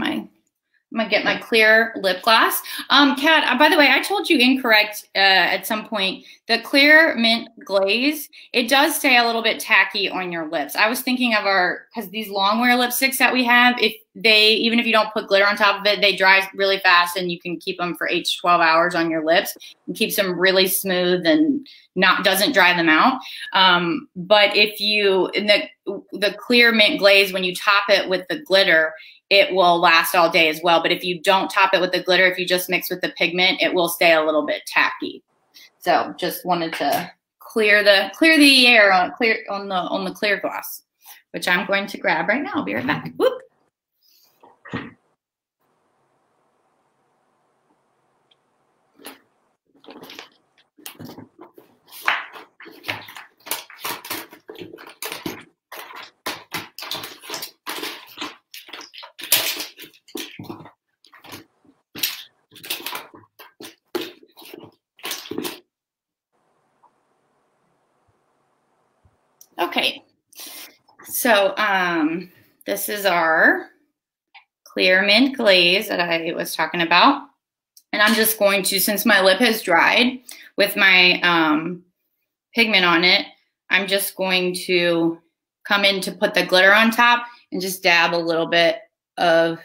A: I'm gonna get my clear lip gloss. Kat, by the way, I told you incorrect at some point. The clear mint glaze, it does stay a little bit tacky on your lips. I was thinking of because these long wear lipsticks that we have, even if you don't put glitter on top of it, they dry really fast and you can keep them for 8 to 12 hours on your lips and keeps them really smooth and doesn't dry them out. But if the clear mint glaze, when you top it with the glitter, it will last all day as well. But if you don't top it with the glitter, if you just mix with the pigment, it will stay a little bit tacky. So just wanted to clear the air on the clear gloss, which I'm going to grab right now. I'll be right back. Whoop. Okay, so this is our clear mint glaze that I was talking about. And I'm just going to, since my lip has dried with my pigment on it, I'm just going to come in to put the glitter on top and just dab a little bit of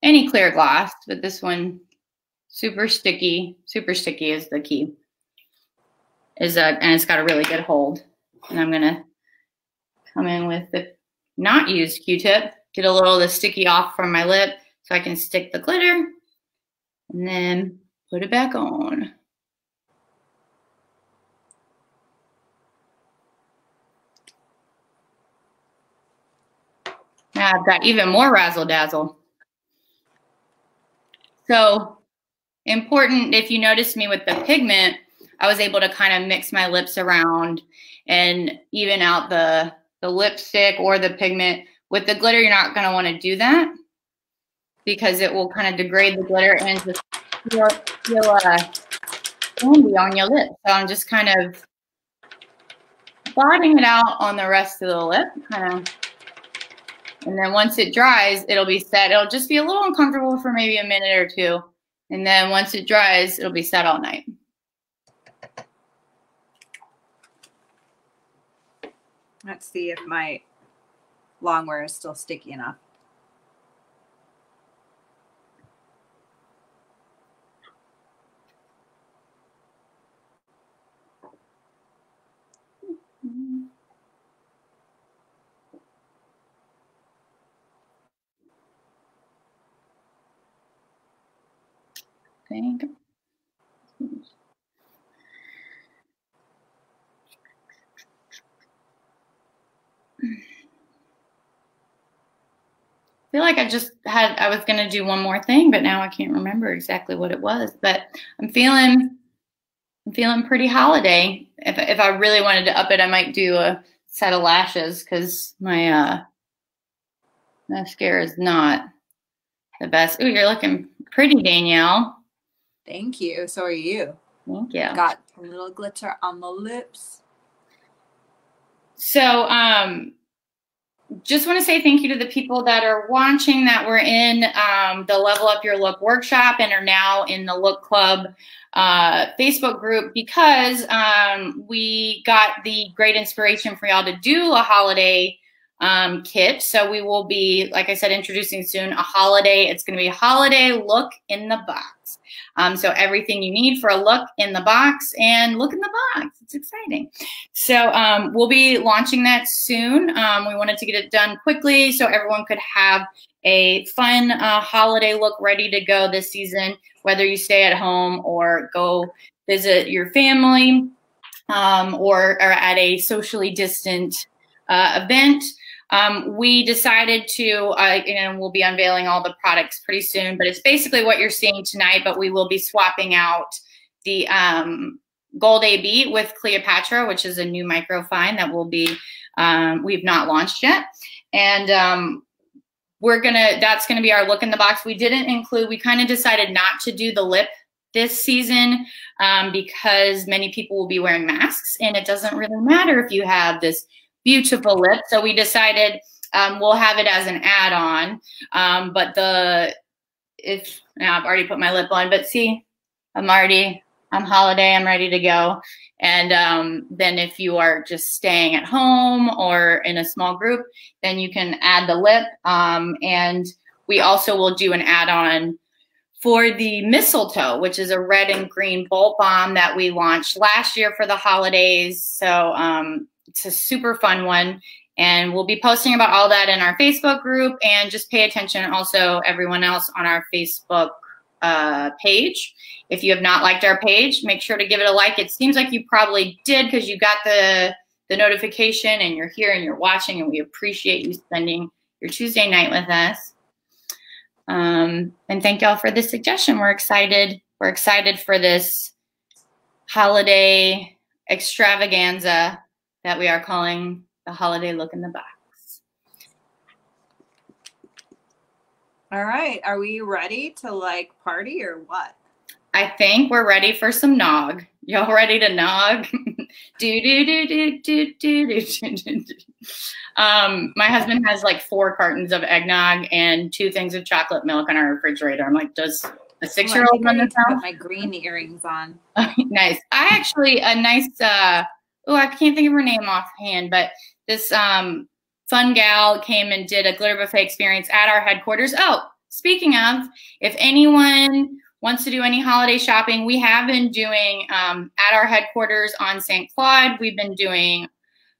A: any clear gloss. But this one, super sticky is the key. And it's got a really good hold. And I'm gonna come in with the not used Q-tip, get a little of the sticky off from my lip so I can stick the glitter and then put it back on. Now I've got even more razzle dazzle. So important, if you notice me with the pigment, I was able to kind of mix my lips around and even out the lipstick or the pigment. With the glitter, you're not going to want to do that because it will kind of degrade the glitter and just feel candy on your lips. So I'm just kind of blotting it out on the rest of the lip, and then once it dries, it'll be set. It'll just be a little uncomfortable for maybe a minute or two, and then once it dries, it'll be set all night.
B: Let's see if my longwear is still sticky enough.
A: Okay. I feel like I was going to do one more thing, but now I can't remember exactly what it was. But I'm feeling pretty holiday. If I really wanted to up it, I might do a set of lashes because my mascara is not the best. Ooh, you're looking pretty, Danielle.
B: Thank you. So are you.
A: Thank you.
B: Got a little glitter on the lips.
A: So, just want to say thank you to the people that are watching that were in the Level Up Your Look workshop and are now in the Look Club Facebook group, because we got the great inspiration for y'all to do a holiday kit. So we will be, like I said, introducing soon it's going to be a holiday look in the box. So everything you need for a look in the box and look in the box. It's exciting. So we'll be launching that soon. We wanted to get it done quickly so everyone could have a fun holiday look ready to go this season, whether you stay at home or go visit your family or at a socially distant event. We decided to, we'll be unveiling all the products pretty soon, but it's basically what you're seeing tonight, but we will be swapping out the Gold AB with Cleopatra, which is a new microfine that will be, we've not launched yet. And that's gonna be our look in the box. We kind of decided not to do the lip this season because many people will be wearing masks, and it doesn't really matter if you have this beautiful lip. So we decided we'll have it as an add-on. But I've already put my lip on, but see, I'm Holiday, I'm ready to go. And then if you are just staying at home or in a small group, then you can add the lip. And we also will do an add-on for the mistletoe, which is a red and green bolt balm that we launched last year for the holidays. So it's a super fun one. And we'll be posting about all that in our Facebook group, and just pay attention also everyone else on our Facebook page. If you have not liked our page, make sure to give it a like. It seems like you probably did because you got the notification and you're here and you're watching, and we appreciate you spending your Tuesday night with us. And thank y'all for the suggestion. We're excited. We're excited for this holiday extravaganza that we are calling the Holiday Look in the Box.
B: All right. Are we ready to like party or what?
A: I think we're ready for some nog. Y'all ready to nog? My husband has like 4 cartons of eggnog and 2 things of chocolate milk in our refrigerator. I'm like, does a 6-year-old run this house?
B: Put my green earrings on.
A: Nice. I actually, I can't think of her name offhand, but this fun gal came and did a glitter buffet experience at our headquarters. Oh, speaking of, if anyone wants to do any holiday shopping, we have been doing at our headquarters on St. Claude, we've been doing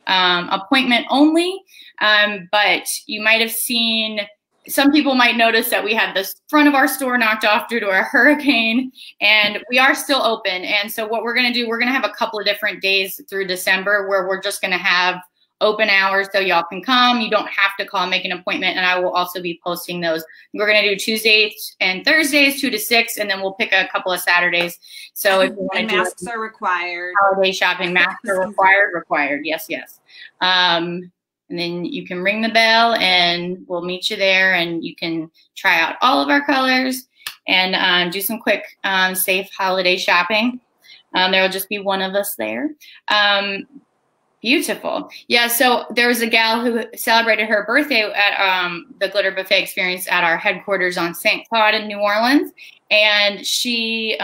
A: appointment only, but you might have seen, some people might notice that we had the front of our store knocked off due to a hurricane, and we are still open. And so what we're going to do, we're going to have a couple of different days through December where we're just going to have open hours so y'all can come. You don't have to call, make an appointment, and I will also be posting those. We're going to do Tuesdays and Thursdays 2 to 6, and then we'll pick a couple of Saturdays. So if you want to do
B: masks are required.
A: Holiday shopping, masks are required. Yes, yes. And then you can ring the bell and we'll meet you there, and you can try out all of our colors and do some quick, safe holiday shopping. There will just be one of us there. Beautiful. Yeah, so there was a gal who celebrated her birthday at the Glitter Buffet experience at our headquarters on St. Claude in New Orleans, and she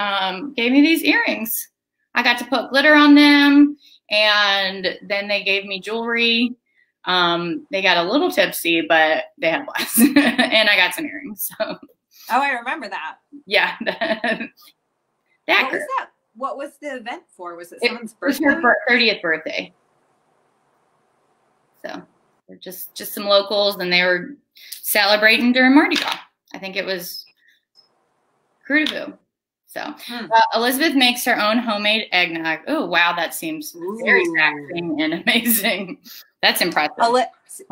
A: gave me these earrings. I got to put glitter on them, and then they gave me jewelry. They got a little tipsy, but they had less. And I got some earrings. So.
B: Oh, I remember that.
A: Yeah.
B: What was the event for? Was it someone's birthday?
A: It was her 30th birthday. So they're just some locals, and they were celebrating during Mardi Gras. I think it was Crudivu. So Elizabeth makes her own homemade eggnog. Oh, wow. That seems very taxing and amazing. That's impressive.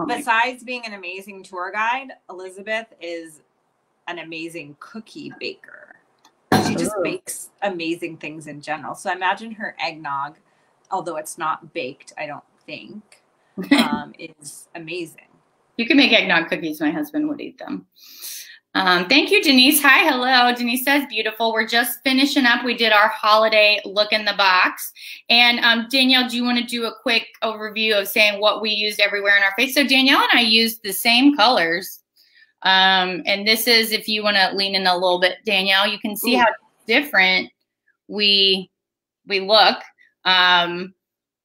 B: Besides being an amazing tour guide, Elizabeth is an amazing cookie baker. She just bakes amazing things in general. So I imagine her eggnog, although it's not baked, I don't think, is amazing.
A: You can make eggnog cookies. My husband would eat them. Thank you, Denise. Hi, hello. Denise says, beautiful. We're just finishing up. We did our holiday look in the box. And Danielle, do you want to do a quick overview of saying what we used everywhere in our face? So Danielle and I used the same colors. And this is, if you want to lean in a little bit, Danielle, you can see how different we look. But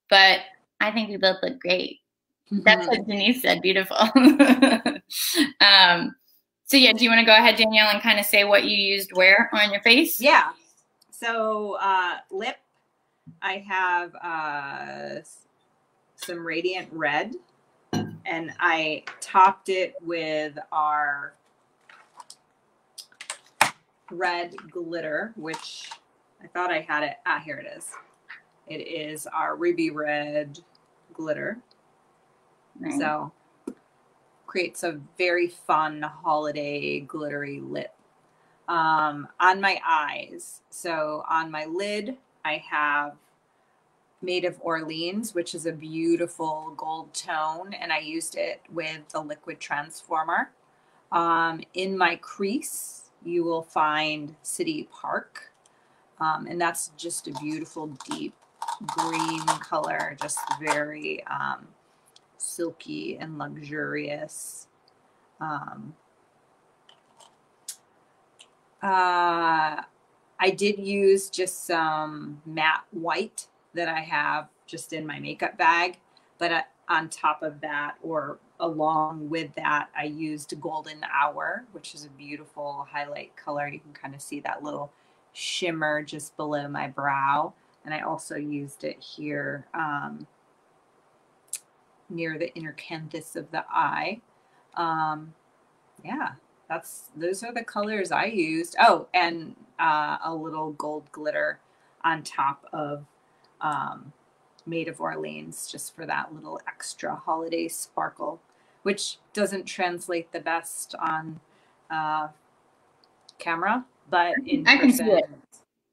A: I think we both look great. That's what Denise said. Beautiful. So yeah, do you want to go ahead, Danielle, and kind of say what you used where on your face?
B: Yeah. So lip, I have some Radiant Red, and I topped it with our red glitter, which I thought I had it. Ah, here it is. It is our Ruby Red glitter. Nice. So creates a very fun holiday glittery lip. On my eyes, so on my lid, I have Made of Orleans, which is a beautiful gold tone, and I used it with the liquid transformer. In my crease, you will find City Park. And that's just a beautiful deep green color, just very silky and luxurious. I did use just some matte white that I have just in my makeup bag, but on top of that, or along with that, I used Golden Hour, which is a beautiful highlight color. You can kind of see that little shimmer just below my brow. And I also used it here near the inner canthus of the eye. Yeah, those are the colors I used. Oh, and a little gold glitter on top of Maid of Orleans, just for that little extra holiday sparkle, which doesn't translate the best on camera, but in person,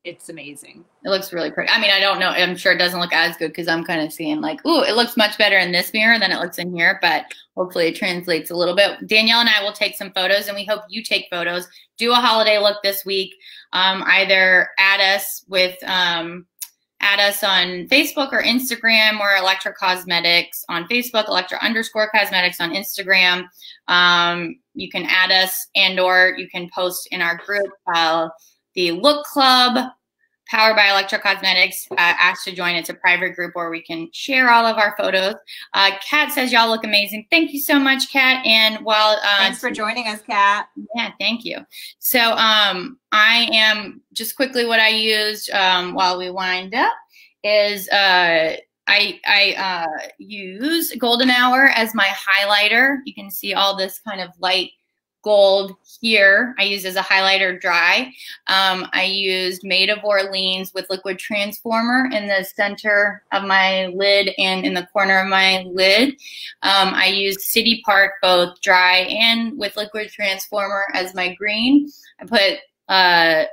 B: it's amazing.
A: It looks really pretty. I mean, I don't know. I'm sure it doesn't look as good because I'm kind of seeing like, ooh, it looks much better in this mirror than it looks in here, but hopefully it translates a little bit. Danielle and I will take some photos, and we hope you take photos. Do a holiday look this week. Either add us on Facebook or Instagram, or Electra Cosmetics on Facebook, Electra_Cosmetics on Instagram. You can add us, and/or you can post in our group, the Look Club, powered by Electra Cosmetics. Ask to join. It's a private group where we can share all of our photos. Kat says y'all look amazing. Thank you so much, Kat. And while
B: thanks for joining us, Kat.
A: Yeah, thank you. So I am just quickly what I used while we wind up is I use Golden Hour as my highlighter. You can see all this kind of light gold here. I used as a highlighter dry. I used Maid of Orleans with Liquid Transformer in the center of my lid and in the corner of my lid. I used City Park both dry and with Liquid Transformer as my green. I put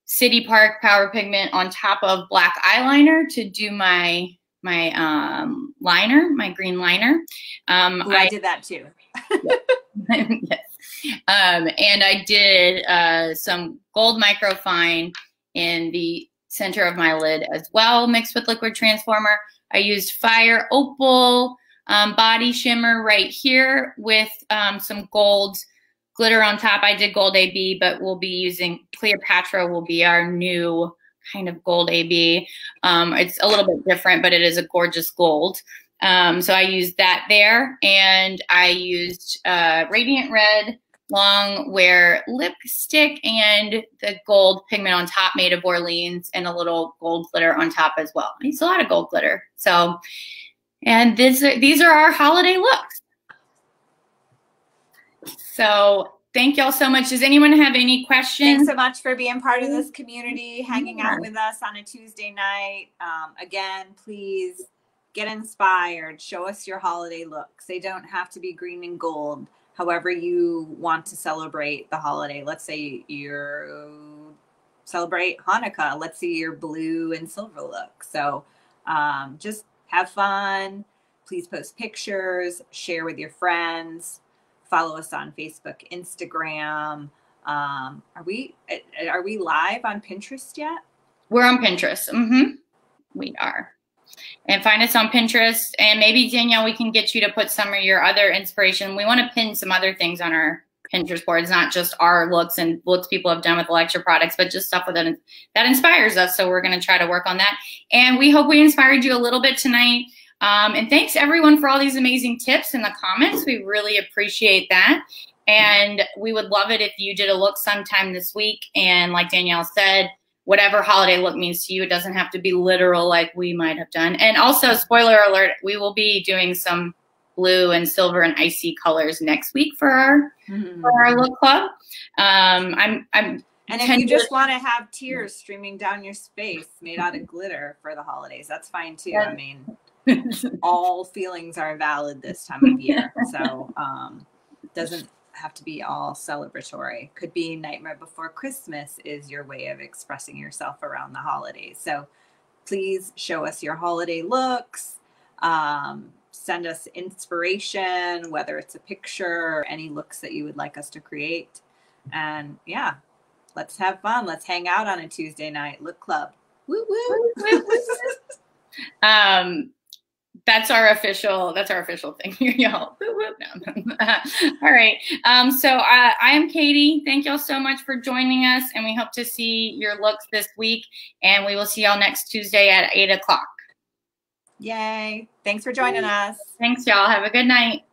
A: City Park Power Pigment on top of black eyeliner to do my liner, my green liner.
B: I did that too.
A: Yes. And I did some gold microfine in the center of my lid as well, mixed with Liquid Transformer. I used Fire Opal body shimmer right here with some gold glitter on top. I did gold AB, but we'll be using Cleopatra will be our new kind of gold AB. It's a little bit different, but it is a gorgeous gold. So I used that there, and I used Radiant Red long wear lipstick and the gold pigment on top, Maid of Orleans, and a little gold glitter on top as well. I used a lot of gold glitter. So, and these are our holiday looks. So thank y'all so much. Does anyone have any questions?
B: Thanks so much for being part of this community, hanging out with us on a Tuesday night. Again, please get inspired. Show us your holiday looks. They don't have to be green and gold. However you want to celebrate the holiday. Let's say you celebrate Hanukkah. Let's see your blue and silver look. So just have fun. Please post pictures, share with your friends, follow us on Facebook, Instagram. Are we live on Pinterest yet?
A: We're on Pinterest. Mm-hmm. We are. And find us on Pinterest. And maybe, Danielle, we can get you to put some of your other inspiration. We want to pin some other things on our Pinterest boards, not just our looks and looks people have done with Electra products, but just stuff that inspires us. So we're going to try to work on that. And we hope we inspired you a little bit tonight. And thanks, everyone, for all these amazing tips in the comments. We really appreciate that. And we would love it if you did a look sometime this week. And like Danielle said, whatever holiday look means to you, it doesn't have to be literal like we might have done. And also, spoiler alert, we will be doing some blue and silver and icy colors next week for our look club. And
B: if you just want to have tears streaming down your face made out of glitter for the holidays, that's fine too. I mean, all feelings are valid this time of year. So doesn't have to be all celebratory. Could be Nightmare Before Christmas is your way of expressing yourself around the holidays. So please show us your holiday looks. send us inspiration, whether it's a picture or any looks that you would like us to create. And yeah, let's have fun. Let's hang out on a Tuesday night. Look Club. Woo woo.
A: That's our official thing here, y'all. No. All right. So I am Katie. Thank y'all so much for joining us, and we hope to see your looks this week. And we will see y'all next Tuesday at 8 o'clock.
B: Yay. Thanks for joining us.
A: Thanks, y'all. Have a good night.